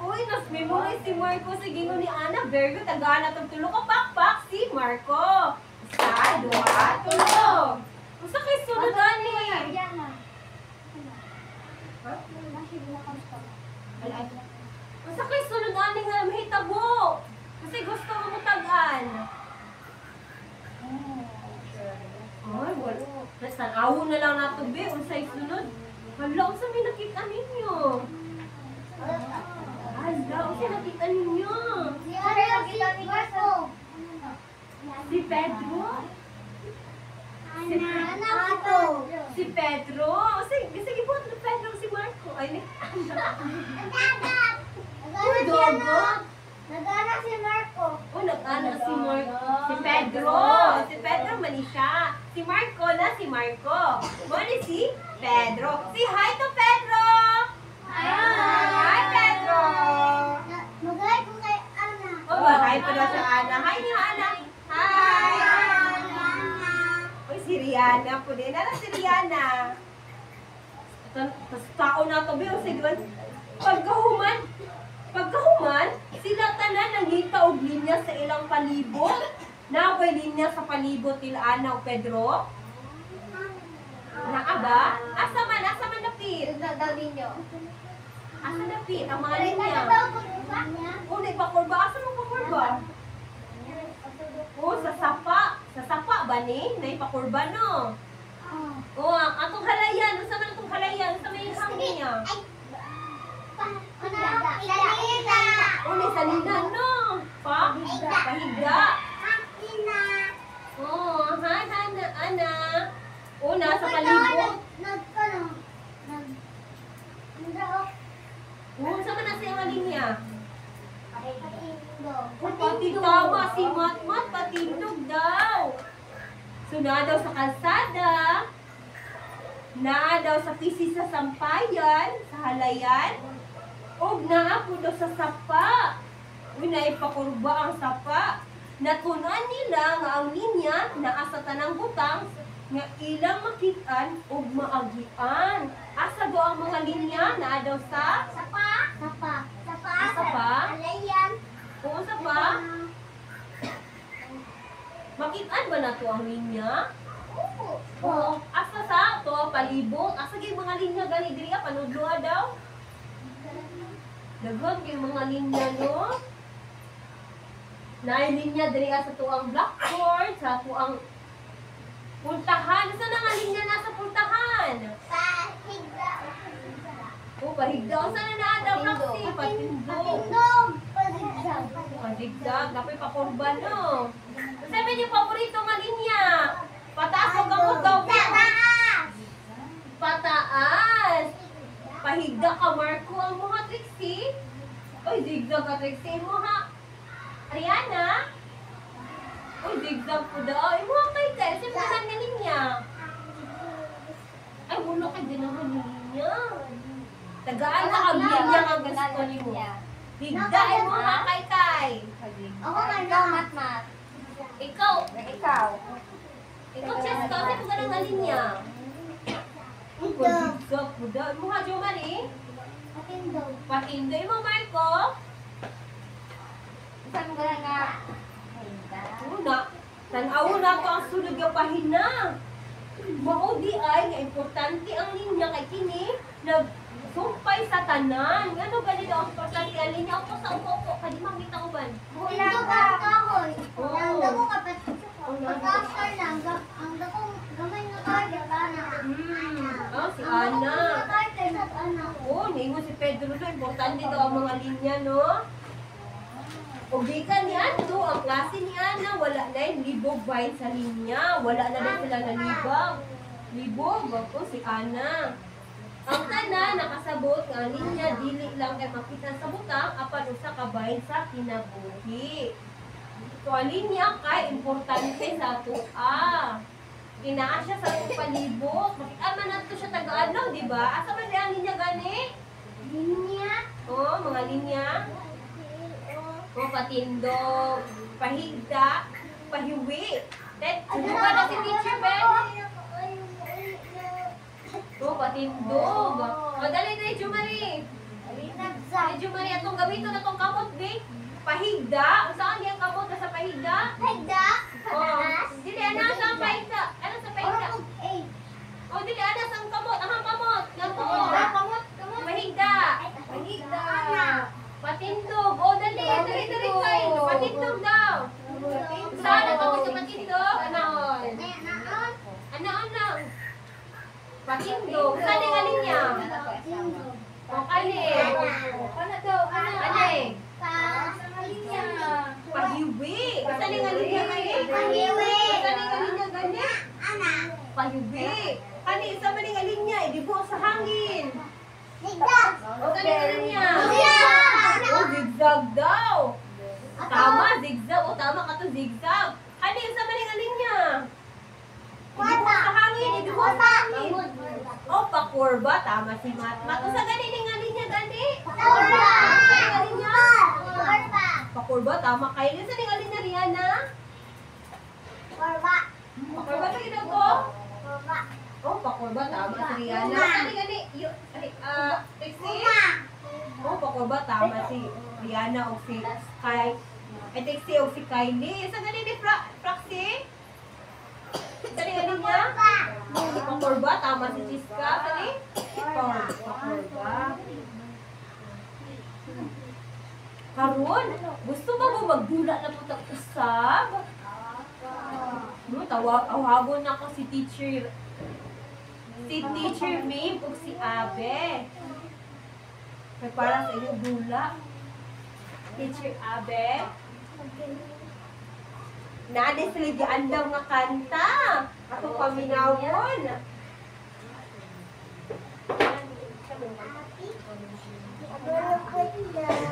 Uy, nas-memorize si Marco sa gingon ni Ana. Very good. Tagana itong tulo ka pakpak si Marco. Isa, dua, tulo. Usa kay sunod ani. Usa kay sunod ani nga mahitabo. Kasi gusto mo tagaan. Ay, wala. Basta awon na lang nato be. Unsay sunod. Hala, unsa may nakita ninyo? Hala, unsa nakita ninyo? Si Pedro? Si Pedro? Sige po, Pedro si Marco. Ay, Nagana si Marco. oh, nag-ano si Marco. Si Pedro. Si Pedro mali siya. Si Marco na si Marco. Mali si Pedro. Si hi to Pedro! Hi, Pedro! Magay ko kay Ana. Oh, hi pa na sa Ana. Hi ni Ana. Hi! Uy, si Rihanna po din. Ano si Rihanna? Tapos tao na to, Bill. Sige, Pagkahuman, sila tanan nangita og linya sa ilang palibot. Nakoy linya sa palibot nila Ana o Pedro. Naa ba? Asa man napit? Asa napit ang mga linya? O, nagpakurba. Asa mo pakurba? O, sa sapa ba ni? Naipakurba, no? O, atong halayan. Asa man atong halayan? Asa may hangin niya? Uli sa linan, no? Pahiga. Oh, hi, Ana. Oh, nasa palibot. Oh, saan ka nasa yung linya? Pati tama, si Matmat, patindog daw. So, na daw sa kalsada. Na daw sa pisi sa sampayan, sa halayan. O naa po daw sa sapa. Uy, naipakurba ang sapa. Natunan nila nga ang linya naa sa tanang butang nga ilang makitaan o maagian. Asa daw ang mga linya naa daw sa Sapa. Sapa? Alayan. o sapa. Makitaan ba na to ang linya? O asa sa to palibot. Asa gyud mga linya gani diri panudloa daw. Daghang yung mga linya, no? Naay linya diri sa tuang blackboard, sa tuang Pultahan. Saan ang linya nasa pultahan? Oh, pahigda. Saan na naadaw Roxy? Patindog. Pazigzag. Dapat pakurban, no? Sabi niyo, paborito nga linya. Pataas o gamot daw. Pataas. Pahigda ka, Marco. Ang mga Trixie. Oy, zigzag ka, Trixie. Mo ha. Ariana? Oy, zigzag ko daw. Ay, mga kay Kyle. Siyempre lang nga linya. Ay, wala ka din naman linya. Tagaan na ang linya ang gusto niyo. Higda ay mo ha, kay. Mat. Ikaw. Ikaw, Cheska. Siyempre ka lang nga linya. Zigzag ko daw. Mo ha, Jomari? Patindoy mo, Marco. Saan mo nga? Una, tanaw na ko ang sulog yung pahina. Mao di ay nga importante ang linya kay kini nagsumpay sa tanan. Ngano gani daw ang importante ang linya ako sa upo kadi mangita uban. Wala ka kahoy. Oo. Nanda ko kapit. Pagkastar lang, ang dakong gamay nga kaya ka na. Si Ana. Ana. Oh, ningo si Pedro do importante daw ang mga linya, no? Ubikan ni Anto, ang klase ni Ana, wala na yung libog bahin sa linya. Wala na rin sila nalibag. Libog, ako si Ana. Ang tanan, nakasabot nga linya, dili lang kay makita sa butang, apan usa ka bahin sa kinabuhi. So, ang linya kay importante sa tua. Inaa siya sa atong palibot. Makita man nato siya taga-adlaw, di ba? Asa man ang linya gani? Linya. Oh, mga linya. O patindog, pahigda, pahiwi. Ano ba na si teacher, Ben? O patindog. Madali na Jumari. Jumari, atong gamiton na itong kamot, Ben. Pahigda. Saan yung kamot na sa pahigda? Hagda. O, dili, ana sa pahigda. Ano sa pahigda? O, dili, ana sa kamot. Ang kamot. Yan po. Pahigda. Patindog. O, dali kayo. Patindog daw. Saan ang kamot sa patindog? Anaon? Anaon lang. Patindog. Saan yung alin niya? O, kali. Kali. Pahiwi. Saan yung alin niya kayo? Pahiwi. Saan yung alin niya gani? Pahiwi. Kani, saan man yung alin niya? Idibo sa hangin. O, saan yung alin niya? O, zigzag daw. Tama, zigzag. O, tama ka to, zigzag. Kani, saan man yung alin niya? Idibo sa hangin. Idibo sa hangin. O, pakurba. Tama si Matmat. O, saan gani yung alin niya gani? Saan yung alin niya? Pakurba, tama kayo. Saan yung alin niya, Rihanna? Pakurba sa ginaw ko? Oh, pakurba, tama si Rihanna. Gani, Trixie? Oh, pakurba, tama si Rihanna o si Sky. Trixie o si Kylie. Saan gani ni Proxy? Saan yung alin niya? Pakurba, tama si Chiska. Saan eh? Pakurba. Karon, gusto ba mo magdula na po usab? Tawagon na ko si Teacher Mame o si Abe. May para sa inyong dula. Teacher Abe. Nade sila diyan daw nga kanta. Ako paminawon.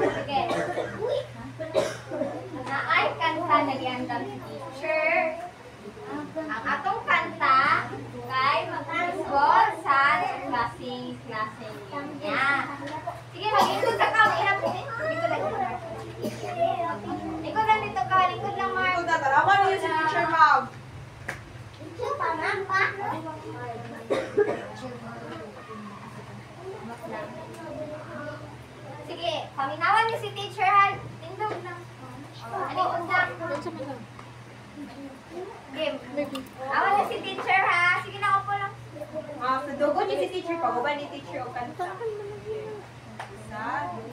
Sige. Naay kanta nagyandang si teacher. Ang atong kanta kay mag-usbol sa klaseng niya. Sige, mag-ikot ka ka. Ikot lang dito ka. Ikot lang, Mark. Ito na, tarawan niyo si Teacher Ma'am. Sige, paminawan niyo si teacher ha. Tindog lang. Alikod lang. Game. Awan niyo si teacher ha. Sige na, upo lang. Sa dugo ni si Teacher, paguban ni Teacher o kanta.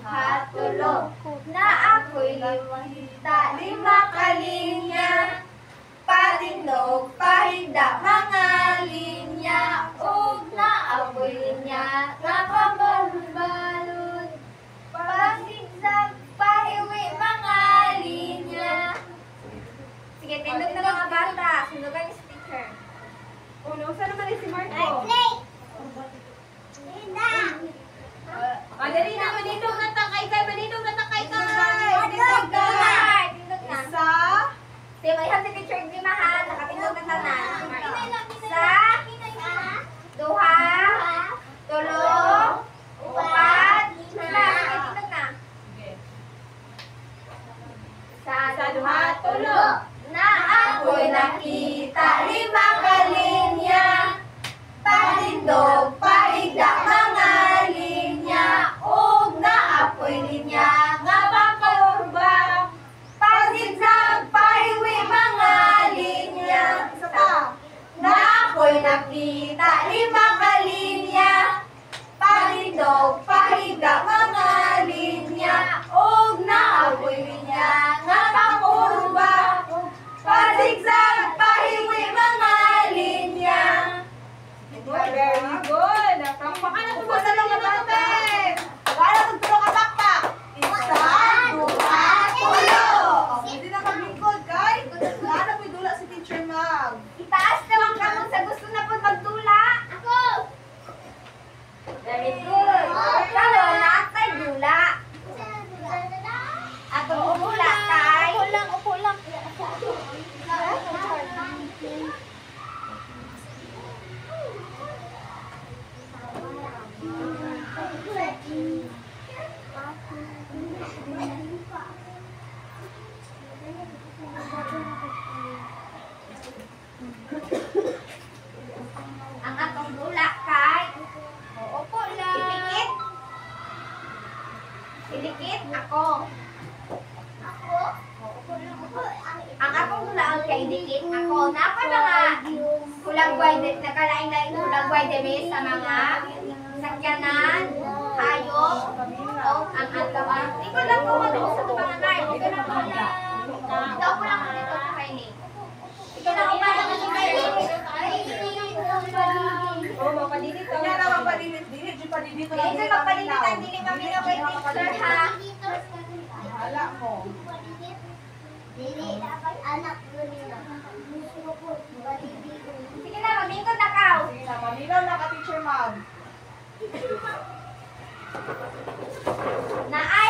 Hatulog na ako'y limang hita, lima kalinya para Patindog, pahinda, mga linya, ug naapoy linya, napabalon-balon. Pasigzag, pahiwi, mga linya. Sige, tindog na mga bata. Sundugan ni teacher. Uno, saan naman si Marco? Dali na, manindog na takay kay, manindog na takay kay. Tindog na. Tindog na. Isa. Sige, may si teacher Grimahan. Nakatindog na tanan. Isa, duha, tulo, upat, lima. Sige, tindog na. Isa, duha, tulo. Na ako'y nakita limang kalinya. Patindog, paigda, mga linya. Ug naapoy linya, nga pakurba. Pasigzag, pahiwi, mga linya. Isa pa. Na ako'y nakita limang kalinya. Patindog, paigda, mga linya. Ug naapoy linya, nga pakurba. Pasigzag, pahiwi, mga linya. Very good. Nakapaka na Upo sa lang mga Ben. Wala kang tulong ka bakpak. Isa, duha, tulo. Hindi na maglingkod, kay. Ano po dula si Teacher Mag? Itaas naman kamo sa gusto na po magdula. Ako. Very good. Kayo, nakay dula. Ato umula kay. Upo lang. Ang atong dula kay. Upo lang. Idikit. Idikit ako. Ang akong hulaan kay dikit ako. Napa mga hulagway, nakalain-lain hulagway dere sa mga sakyanan, hayop, o ang atlawan. Ikaw lang ko sa mga guys. Ikaw lang ko lang. Ikaw ko lang dito sa kainin. Ikaw lang ko lang dito sa Oh, mapadilito. Kanya na magpadilit-dilit. Di pa dito lang. Ito magpalilit ang dili maminaw kay teacher ha. Hala mo. Sige na, maglingkod na ka. Sige na, maminaw na ka Teacher Mag. Naay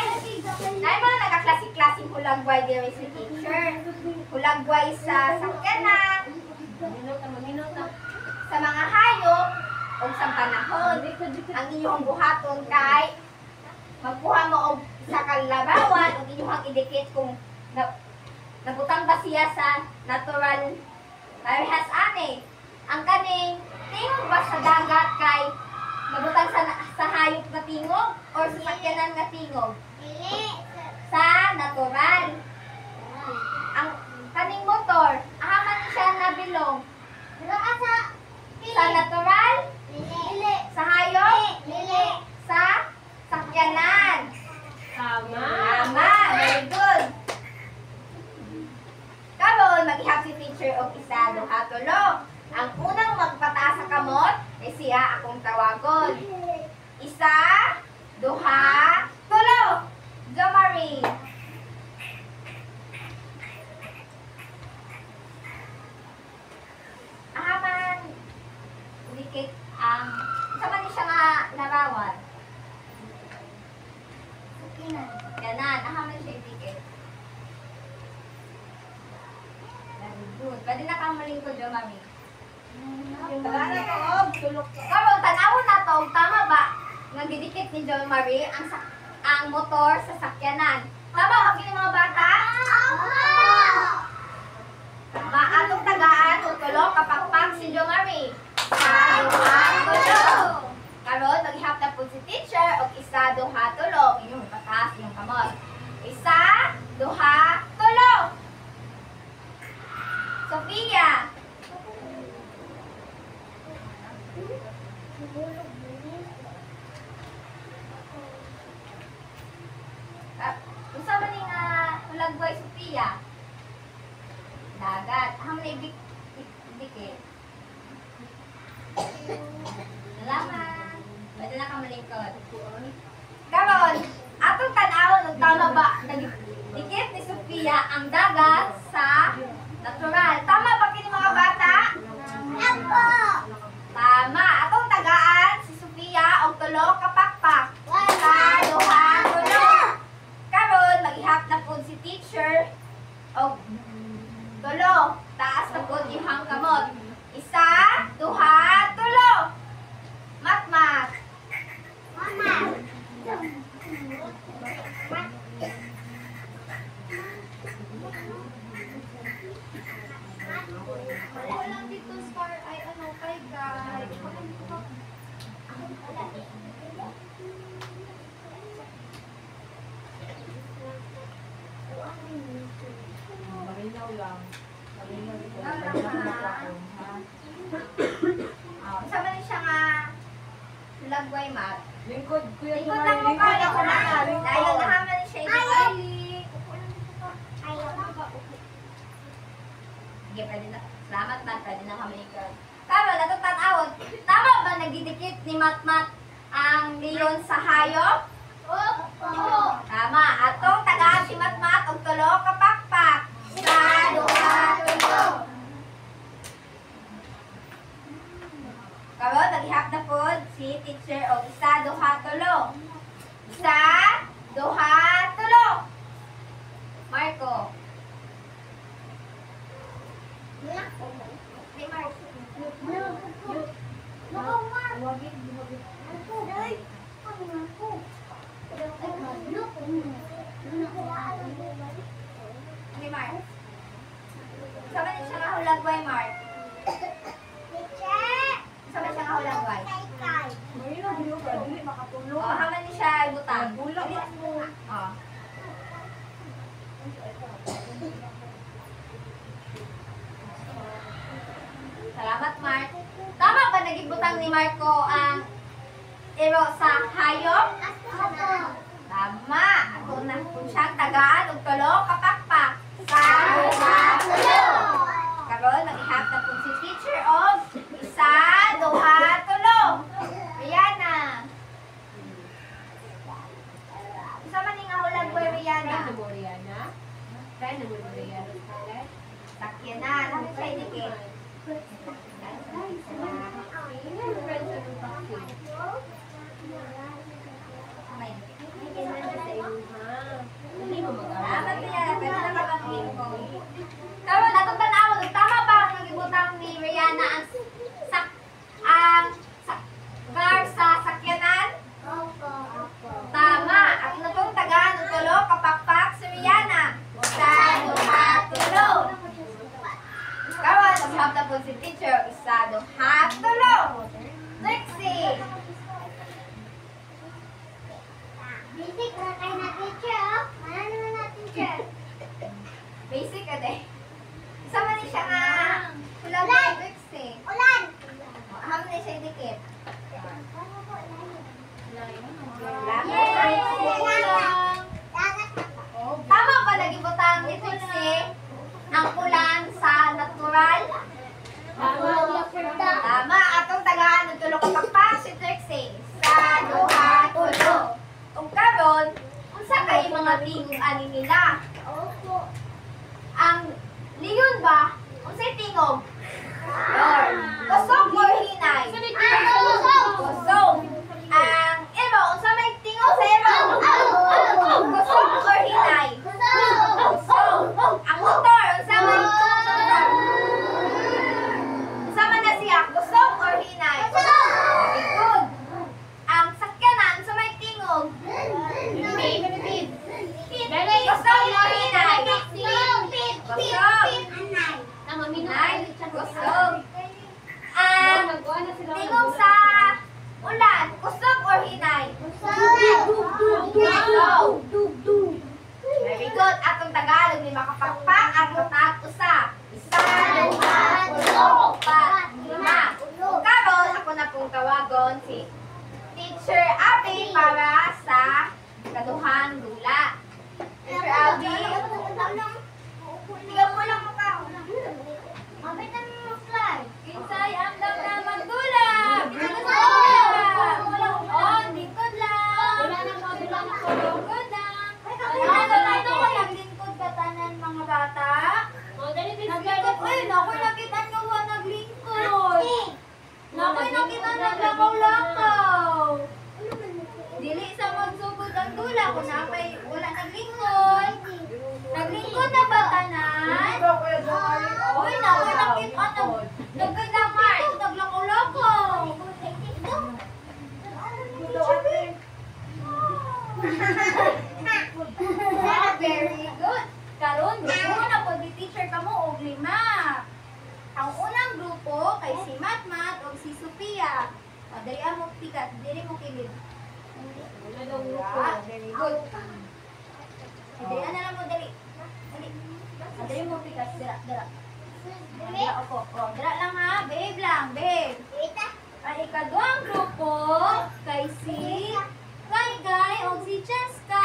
mga nagkaklase-klaseng hulagway diri si teacher. Hulagway sa sakyanan, sa mga hayop, o sa panahon. Ang inyong buhaton kay magkuha mo og sa kalabawan o inyong idikit kung nabutang ba siya sa natural parehas ani. Ang kaning tingog ba sa dagat kay nabutang sa hayop na tingog or sa sakyanan nga tingog? Sa natural. Ang kaning motor, ahaman siya nabilong. Sa natural? Sa hayop? Sa sakyanan. Tama. Tama, very good. Karon, mag-ihap si teacher og isa, duha, tulo. Ang unang magpataas sa kamot, siya akong tawagon. Isa, duha, tulo. Jo Marie. Ahaman, dikit ang, isa man ni siya nga larawan. Ganan, ahaman siya dikit. Very good. Pwede na kang malingkod, Jo Marie. Wala na ko. Tulok ka. Karon tanawon na to, tama ba? Nagdidikit ni Jo Marie ang motor sa sakyanan. Tama ba kini mga bata? Maatong tagaan o tulo kapakpak si Jo Marie. Tulo. Karon maghihap na po si teacher og isa, duha, tulo. Inyong ipataas yung kamot. Isa, duha, tulo. Sophia. Usa man ni nga hulagway Sophia. Dagat. Ang dikit. Salamat. Pwede na ka malingkod. Karon, atong tanawon og tama ba dikit ni Sofia ang dagat sa natural. Tama ba kini mga bata? Apo. Tama. Atong tagaan si Sofia og tulo ka pakpak. Sa duha tulo. Karon maghihap na pud si teacher og tulo. Taas na pud ihang kamot. Isa, duha, tulo. Matmat. Mama. Wala lang dito scar ay ano kay guys. Malinaw lang. Malinaw ito. Isa man siya nga lagway mat. Lingkod, kuya. Lingkod lang mo ka. Ako na. Ayaw na haman siya ibalik. Sige, pwede na. Salamat, Mat. Pwede na kami ikaw. Tama, natutanawag. Tama ba nagdidikit ni Matmat ang leon sa hayop? Opo. Tama. Atong tagaan si Matmat og tulo ka pakpak. Sa duha, tulo. Karon, naghihap na po si teacher og isa, duha, tulo. Isa, duha, tulo. Marco. Hey, Mark. Hey, Mark. Sama niya siya kahulagway, Mark. Sama siya kahulagway. Malinaw, hindi ko pwede makatulog. Oh, haman niya siya ibutang. Bulak. Oh. Salamat, Mark. Tama ba nagibutang ni Marco ang ero sa hayop? Tama. Ako na kung siyang tagaan og tulo kapakpak. Sa duha, tulo. Karon, mag-ihap na po si teacher og isa, duha, tulo. Rihanna. Isa man nga hulag boy Rihanna. Kaya na mo, Rihanna? Kaya na mo, Rihanna? Sakyan na. Ano siya idikit? Hindi mo Salamat niya. Pwede na kapatid ko. Karon, natong tanawag. Tama ba ang nagibutang ni Rihanna ang car sa sakyanan? Tama. At natong tagaan ng tulo kapakpak si Rihanna. Sa duha, tulo. Karon, naghihap na po si teacher. Isa, duha, tulo. Trixie. Basic na kayo na teacher, oh. Ano naman na teacher? Basic ka din. Isa man siya nga. Wala ba yung Trixie? Ulan! Ham na siya idikit. Tama ba nagibutang ni Trixie ang ulan sa natural? Tama. Atong tagaan ng tulo kapakpak si Trixie. Sa duha, tulo. Kung karon, unsa kay mga tingog ani nila? Ang leon ba? Unsay tingog? Lord. Kusog or hinay? Kusog. Ang ero, unsa may tingog sa ero? Kusog or hinay? Kusog. Ang motor, unsa may unsa man na siya? Kusog or hinay? Very good. Ang sakyanan, unsa may tingog? Pit. Kusog or hinay? Kusog. Hinay. Kusog. Ang tingog sa ulan, kusog or hinay? Kusog. Very good. Atong Tagalog ni makapakpak ang matag usa. Isa, duha, tulo, upat, lima. Karon ako na pong tawagon si Teacher Abby para sa kaduhang dula. Teacher Abby, tingnan mo lang mukha. naglakaw-lakaw. Dili sa magsugod ang dula kung napay wala naglingkod. Naglingkod na ba tanan? Uy, nakoy nakita nagkailangan ito, naglakaw-lakaw. Very good. Karon grupo na po di teacher kamo og 5. Ang unang grupo kay si Matmat ug si Sophia. Dali mo pikat, dili mo kilid. Very good. Dali na lang mo dali. Dali. Dali mo pikat, dira. Dali ako. Oh, dira lang ha, babe lang, babe. Ang ikaduhang grupo kay si Guy o si Cheska.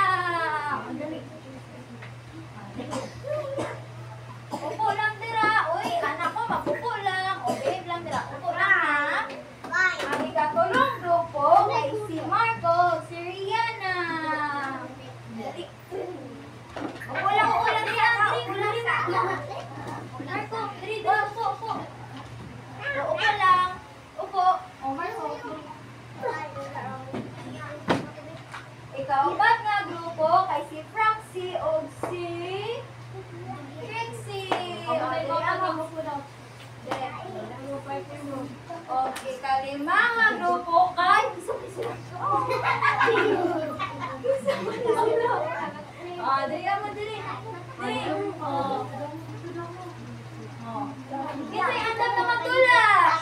Dali. Upo lang dira. Uy, anak ko, mapupo lang. O, babe lang dira. Upo lang ha. Ang ikatulong grupo kay si Marco, si Rihanna. Dali. Upo lang dira. Upo lang dira. Marco, diri, upo. Upo lang. Upo. O, Marco. Ikaapat nga grupo kay si Francie o si Trixie. O, ikalima nga grupo kay dili. Kisay andam na matulak.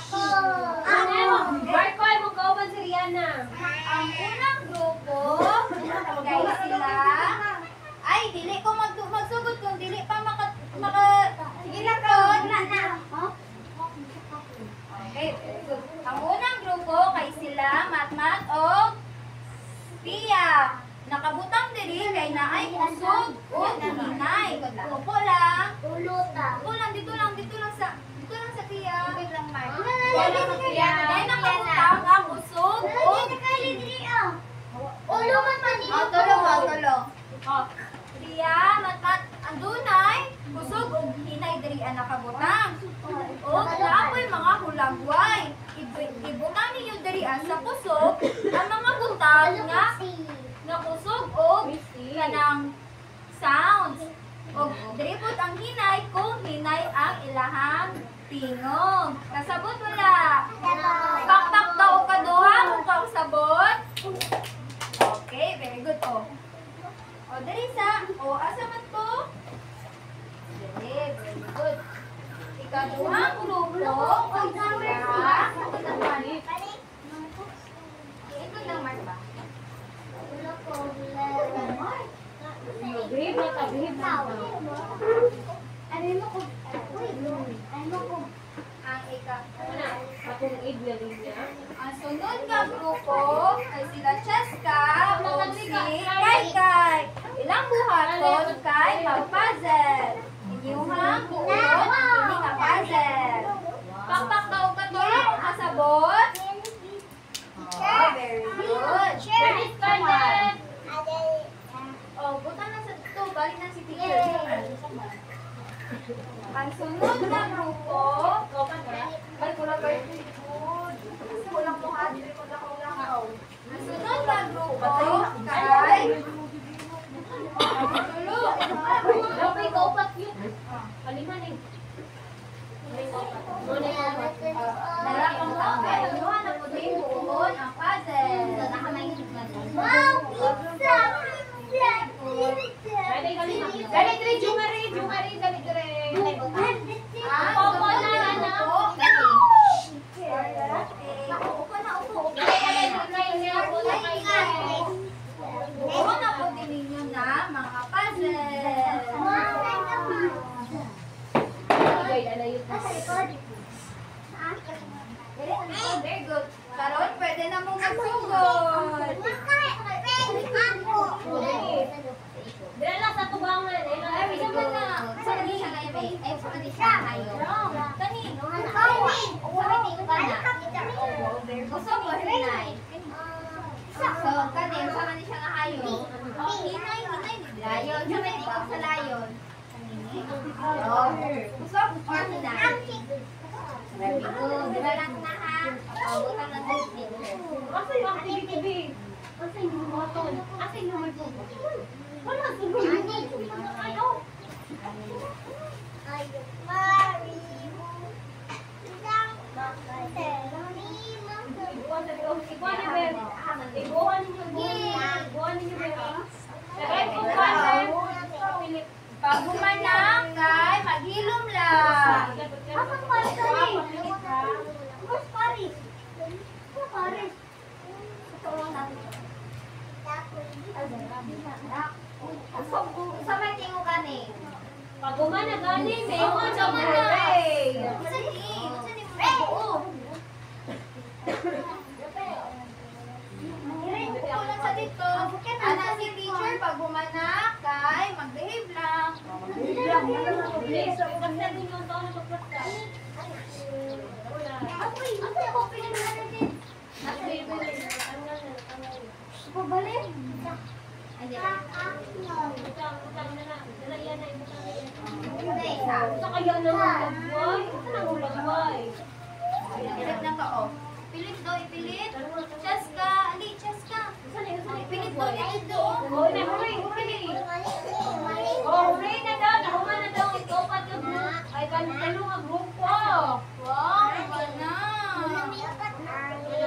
Marco, ay mong kauban si Rihanna. Ang unang grupo kay sila ay dili ko magsugod kung dili pa maka sige lang ko na. Okay, so, ang unang grupo kay sila Matmat o Pia. Nakabutang diri kay naay kusog o hinay. Upo lang. Upo lang dito lang sa Pia. Wait lang, Mark. Dahil nakabutang ang kusog o tulong. Pia, Matmat, andunay kusog o hinay diri ang nakabutang. O naapoy mga hulagway. Ibutang ninyo diri sa kusog ang mga butang nga kusog o kanang sounds. O dripot ang hinay kung hinay ang ilahang tingog. Kasabot wala. Pakpak daw kaduha kung kang sabot. Okay, very good. O diri sa asa man to? Very good. Ikaduhang grupo o sila. Ikot lang, Mark ba? Behave na ka, behave na ka. Ang Akong aid na rin niya. ang sunod nga grupo ay sila Cheska o si Kai. Ilang buhaton kay mag-puzzle. Inyuhang buot, hindi nga puzzle. Pakpak daw ka to kung kasabot. Oh, very good. Very started. Oh, buta na sa ito. Balik na si teacher. Ang sunod na grupo, ay kulang kayo good. Kasi walang mukha, dili ko lakaw. Ang sunod na grupo, kay tulog. Dapat ikaw pat yun. Kaliman eh. Dala kang tanggal. Inuhan na po din buon ang puzzle. Wow, pizza! Dali, kaliman. Dali, dali, Jumari, dali, dali. Upo na po din ninyo na mga puzzle. Very good. Karon, pwede na mong magsugod. Dali lang sa tubangan. Ay, sama na. Sama na siya ngayon, babe. Ay, sama na siya ngayon. Kani. Gusto mo, hinay. So, kani, sama na siya ngayon. Hinay. Layon. Sama na ikaw sa layon. Gusto mo, hinay. Very good. Diba lang na ha? Pabutan ng teacher. Asa yung activity, B? Asa yung button? Asa yung may button? Wala, siguro yung button. Ano? Pag gumanak, kay maghilom lang. Asan Paris kami? Where's Paris? Paris. Sa may tingo ka ni? Pag gumana gani, may Oo, mga sama na. Ray. Unsa ni? Unsa ni Ray? Oo. Kulang sa dito. Ana si teacher pag gumanak, kay mag-behave lang. Please, basta din yung taon na pagpasta. Apoy, ako pinag-aaral din. Pabalik. Sa kaya na magbuhay? Sa nang magbuhay? Pilit na ka, oh. Pilit daw, ipilit. Cheska, ali, cheska. Pilit daw, pilit daw. Oh, na, hurry, hurry. Oh, hurry na daw. Nakuha na daw ito pa yung group. Ay, kanino ang grupo. Wow, wala.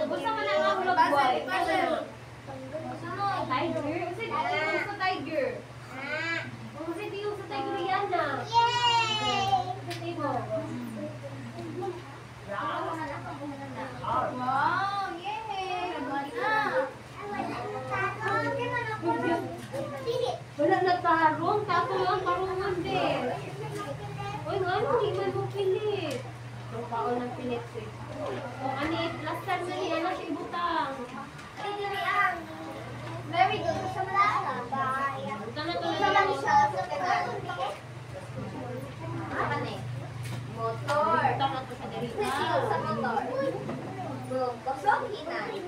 Gusto mo na ang magbuhay? Tiger? Kasi dito sa tiger. Kasi dito sa tiger yan na. Kasi mo. Wow, yay. Wala na tarong. Tato lang tarungan din. Uy, nga ano, hindi man mo pilit. Ang kaon ng pilit eh. O, anit, last time na niya na siya ibutang. Very good. Sa malala. Bye. Buta na to Sa na malisa. Apa ni? Motor. Buta na to sa derita. Sa motor. Kosong hinay.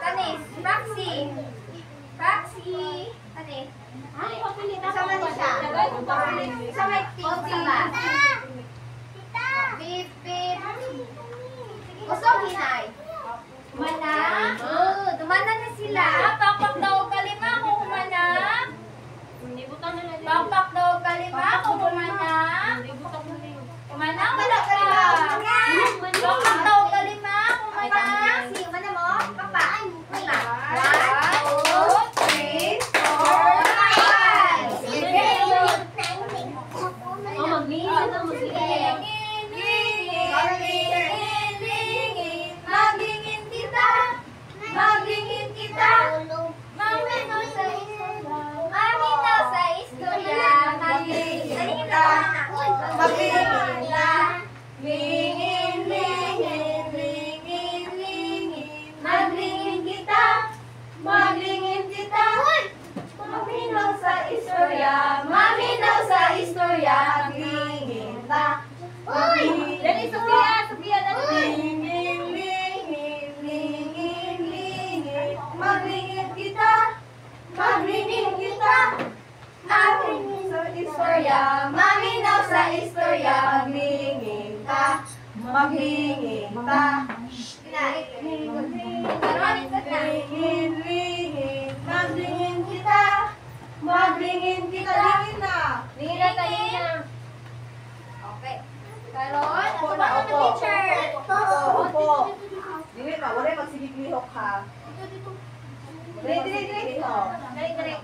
Kanis, Roxy. Roxy. Kanis. Ay, papilit ako. Sa Manisha. Tagay ko papilit. Sa may TV. Beep, beep. Kosong hinay. Mana? Dumana na sila. Papak daw kalima kung humana. Hindi butang na lang. Papak daw kalima kung humana. Hindi butang na lang. Humana, wala ka. Papak daw kalima kung humana. Si humana mo? Papa. Lima. 1, 2, 3, 4, 5. Sige. Oh, mag-iingat na, mag-iingat. Maglingin kita. Maglingin kita. Maminaw sa istorya. Maminaw sa istorya. Maglingin kita. Maglingin kita. Lingin, lingin, lingin, lingin. Maglingin kita. Maglingin kita. Maminaw sa istorya. Maminaw sa istorya. Maglingin kita. Uy! Dali, Sophia! Sophia, dali! Lingin, lingin, lingin, lingin. Maglingin kita. Maglingin kita. Maglingin sa istorya. Maminaw sa istorya. Maglingin ka. Maglingin ka. Lingin, lingin. Maglingin kita. Maglingin kita. Lingin na. Lingin na tayo na. Okay. Karon, ako ba ang teacher? Opo. Dili na, wala magsigigihok ha. Dili. Dali, dali.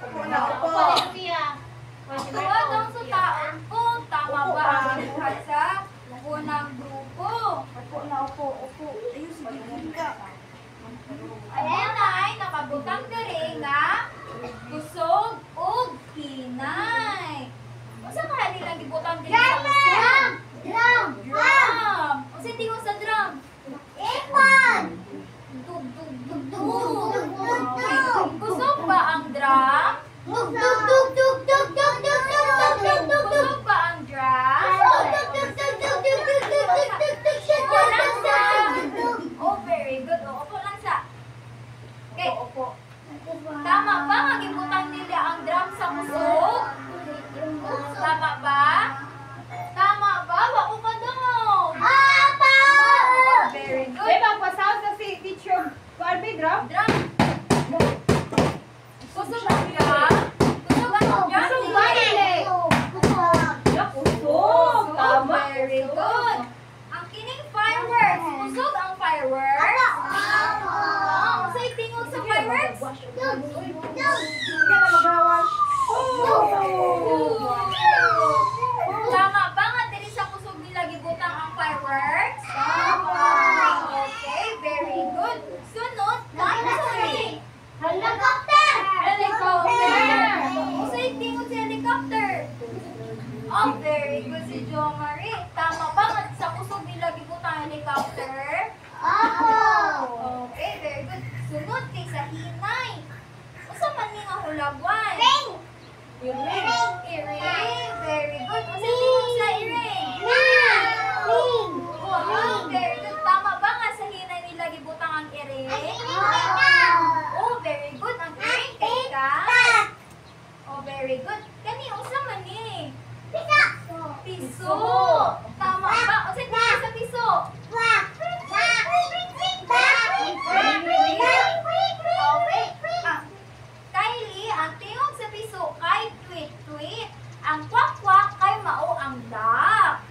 Opo na, opo. Opo, Sophia. Tuwad ang sa taon ko, tama ba ang buhat sa unang grupo? Opo na, opo. Ayun, sige ka. Ayan ay, nakabutang diri nga, kusog ug hinay. Unsa ka nilang gibutang diri sa kusog? Drum! Unsa tingog sa drum? Ipon! Dug, dug, dug, dug. Kusog ba ang drum? Kusog ba ang drum? Walang sound. Oh, very good. Oh, opo lang sa. Okay. Tama ba nga gibutang nila ang drum sa kusog? Tama ba? Tama ba? Wa ko pa daw. Apa! Hulagwan. Iring. Iring. Very good. Unsa tingog sa iring? Oh, very good. Tama ba nga sa hinay nila gibutang ang iring? Oh, very good. Ang iring kay ka? Oh, very good. Kani, unsa man ni? Piso. Tama ba? Unsa tingog sa piso? Kylie, ang tingog sa piso kay tweet-tweet. Ang kwak-kwak kay mao ang duck.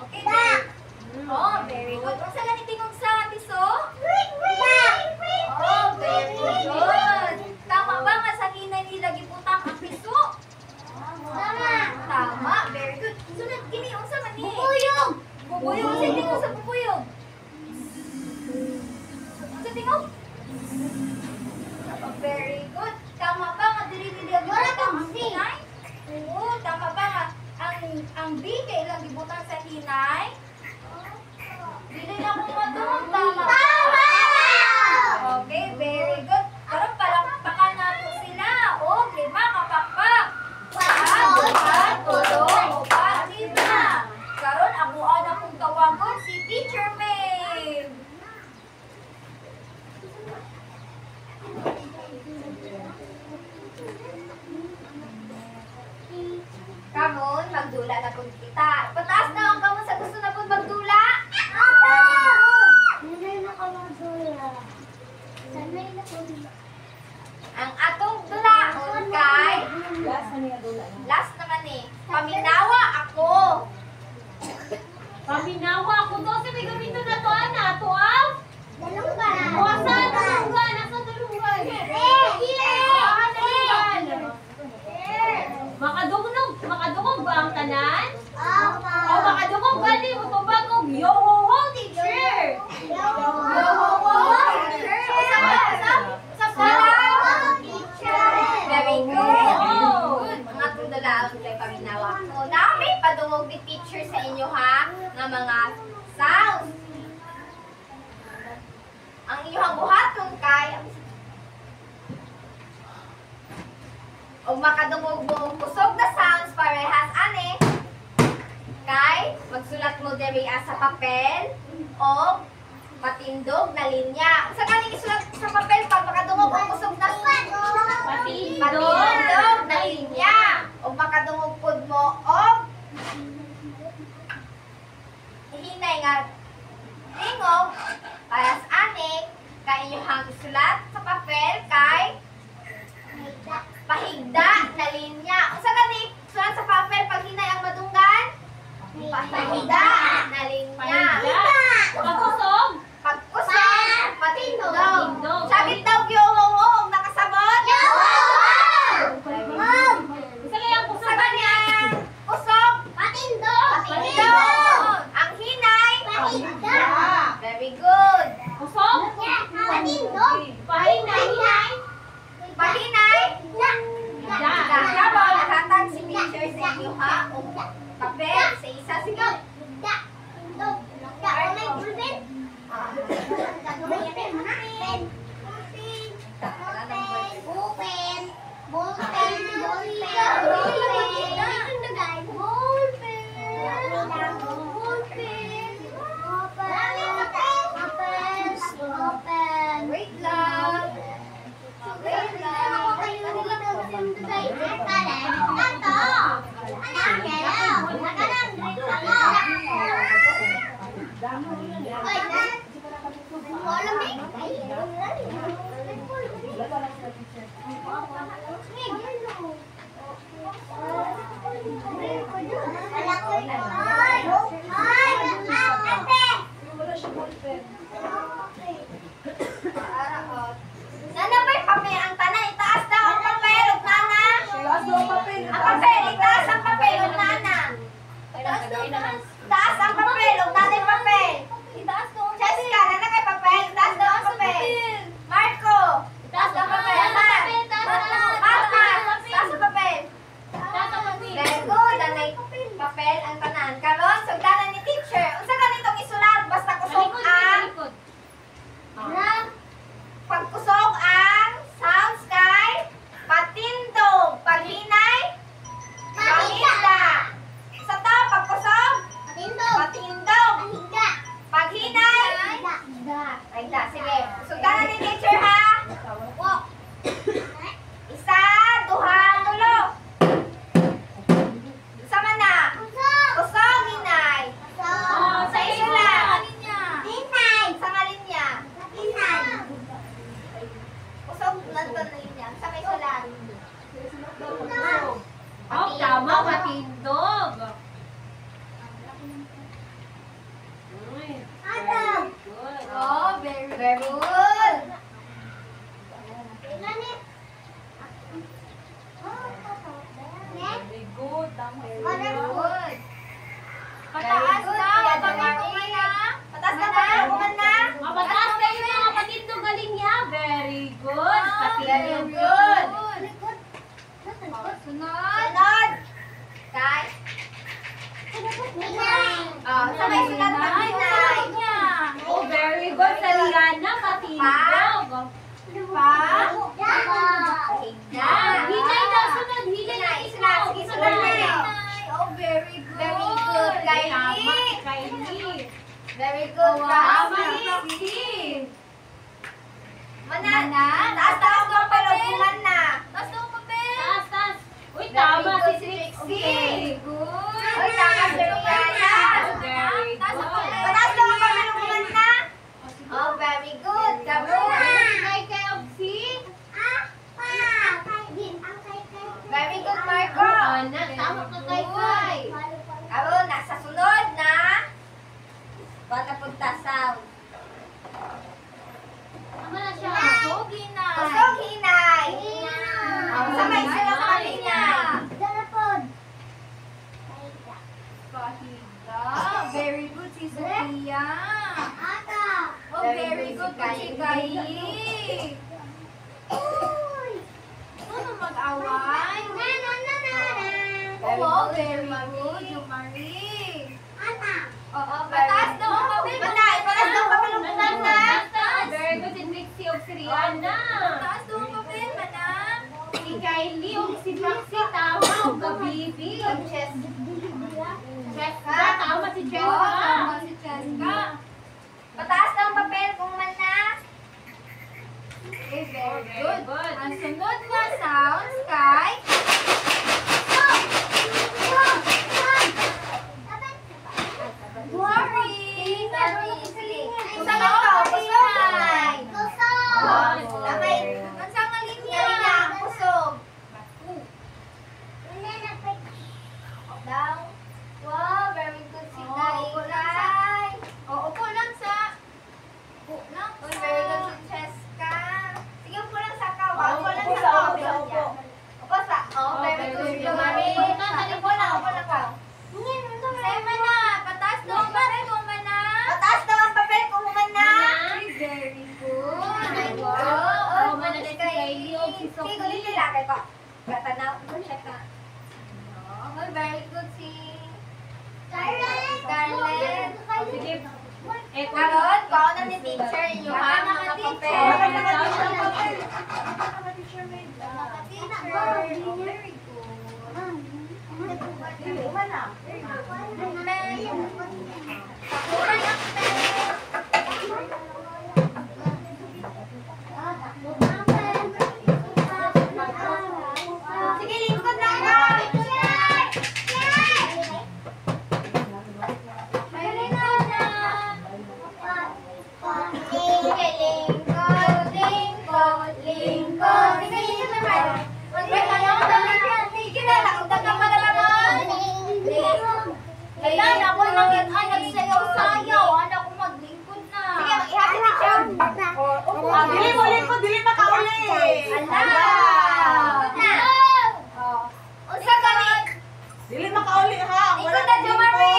Okay, very good. Unsa gani tingog sa piso? Oh, very good. Tama ba nga sa hinay nila gibutang ang piso? Tama, very good. Sunod kini unsa man ni? Bubuyog. Unsa tingog sa bubuyog? Unsa tingog? Very good. Tama ba nga dili gibutang ang hinay? Oo, tama ba nga ang bigay lang gibutang sa hinay? Dili na mo madung, tama ba? Okay, very good. Karon palakpakan nato sila. Okay, makapakpak. 1, 2, 3, 4, 5. Karon ako ana kong tawagon si Teacher May. Karon magdula na pud kita. Pataas na ang kamon sa gusto na pud magdula. Ang atong dulaon kay Last na niya dula na. last naman ni paminawa ako. Paminawa ko to. Sa may gamito na to, ana. To, ah. O, saan dalungan? Nasa dalungan? Makadungog ba ang tanan? O, makadungog ba ni mo to bagong yo-ho-ho, teacher? Very good. Good. Mga tudalaon kay paminawa ko. Nami padungog ni teacher sa inyo ha nga mga sounds. Ang inyong buhaton kay og makadungog mo kusog na sounds parehas ani kay magsulat mo diri sa papel o patindog na linya. Unsa kaning isulat sa papel pag makadungog og kusog na patindog na linya o makadungog pud mo og hinay nga tingog para sa ani kay inyong isulat sa papel kay pahigda na linya. Unsa gani sulat sa papel pag hinay ang madunggan? Pahigda na linya. Pagkusog? Pagkusog, patindog. Patindog. Sabit daw gyungong nakasabot? Isa kaya ang Sa kusog? gani ang kusog? Patindog. Ang hinay? Very good, Tama Roxy. si Mana. Taas ng papel. Mana. Taas ng papel. Taas. Uy, tama si Very good, Trixie. Good. Uy, tama si Rihanna. Very Taas ng good. papel. Taas ng papel ng Mana. Oh, very good. Kay Oxy. Very good, Marco. Ana, tama ka kay. Aro, nasa sunod na. Bata pagtasaw. Tama na siya. Kusog hinay. Sabay sila sa kanina. Very good si Sophia. Oh, very good si Kylie. Ano mag-away? Oh, very good, yung Marie. Oo, Pataas daw ang papel. Manay, pataas daw ang papel ng Mana. Very good si Trixie o si Rihanna. taas daw ang papel, madam. Si Kylie o si Roxy, tama o ka-baby. Jessica, tama si Oo, Jessica. tama si Cheska. Pataas daw ang papel kung Mana. Okay, very Very good. good. Ang sunod na sounds kay... Worry! Isa na to, kusog hinay. Sabay, Ang sanga linya. linya, kusog. Daw. Wow, very good si Kai. Oo, upo lang sa... Upo lang Uy, sa... very good si Cheska. Sige, upo lang sa kaw. Upo lang Upo sa sa kaw. upo, sa upo. Upo sa. Oh, very good si Lumari. Upo lang, upo lang ka. Sema na, pataas daw ang papel mo, mana. Pataas daw ang papel kung Mana. Very good. Oh, mana si Kylie o si Sige, ulit Sophie. nila. Kaya ko. Gatanaw. Check na. Oh, very good si... Scarlett. Sige. Eh, Karon, kaon na ni teacher yung mga papel. Very good. Sige, lingkod lang ka. Sige, lingkod, lingkod, lingkod. Sige, lingkod naman. Mag-break ka lang. Sige na, nakita ka pa naman. Kailan ako nagsayaw-sayaw. Ano ko maglingkod na. Sige, mag-ihati ni Chum. Dili mo, lingkod, dili makauli. Ala! Unsa gani? Dili makauli ha. Wala Lingkod na, kang Jomari.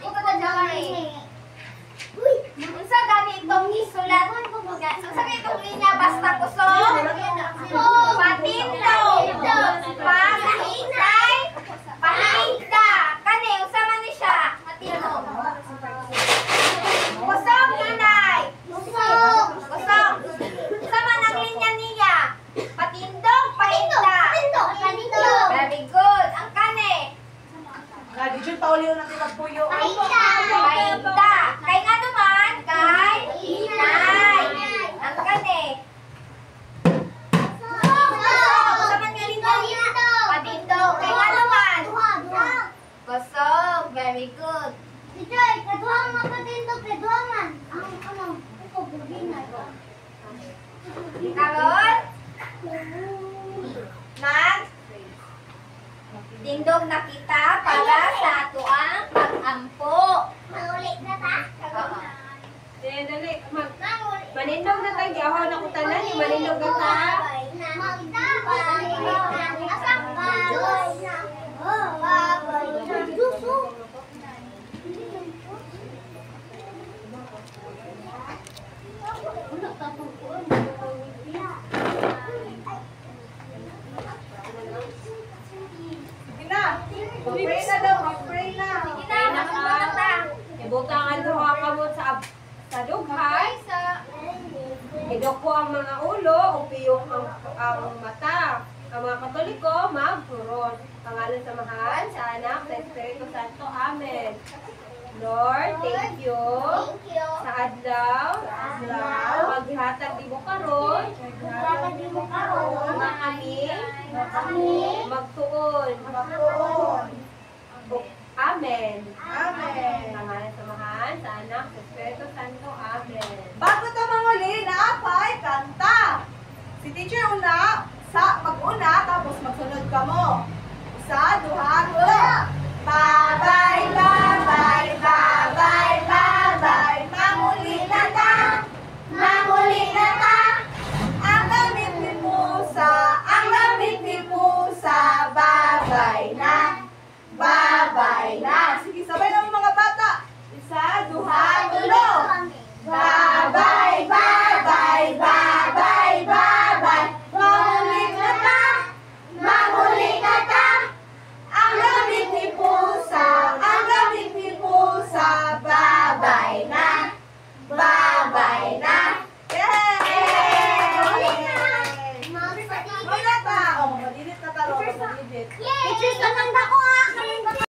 Lingkod na, Jomari. Unsa gani itong isulat? Unsa gani itong linya basta kusog? Patindo. Pahinday. Pahinda. Kani, unsa man ni siya? Patindo. Kusog, nanay. Kusog. Unsa man ang linya niya? Patindog, pahinda. Very good. Ang kani? Nga, di dyan pauli yung natin magpuyo. Pahinda. Kay nga naman, kay hinay. Ang kani? Unsa man nga linya? Patindog. Kay nga naman? Kusog. Very good. Karon? Mag? Dindog na kita para sa ato ang pag-ampo. Oo. dali. Manindog na tayo. Giyaw na ko tanan. Manindog na ta. Sige na. Mag-pray na daw, mag-pray na. Sige na, mag-ampo na ta. Ibutangan duha ka mo sa dughay. Idoko ang mga ulo o piyong ang mata. Ang mga Katoliko, magturon. Pangalan sa Mahal, sa Anak, sa Espiritu Santo. Amen. Lord, thank you. Thank you. Sa adlaw, maghihatag di mo karon, Dapat di mo karoon. nga kami, Kami. magtuon. Amen. Amen. Pangalan sa Mahal, sa Anak, sa Espiritu Santo. Amen. Bago ito manguli, naapay, kanta. Si teacher una, mag-una, tapos magsunod ka mo.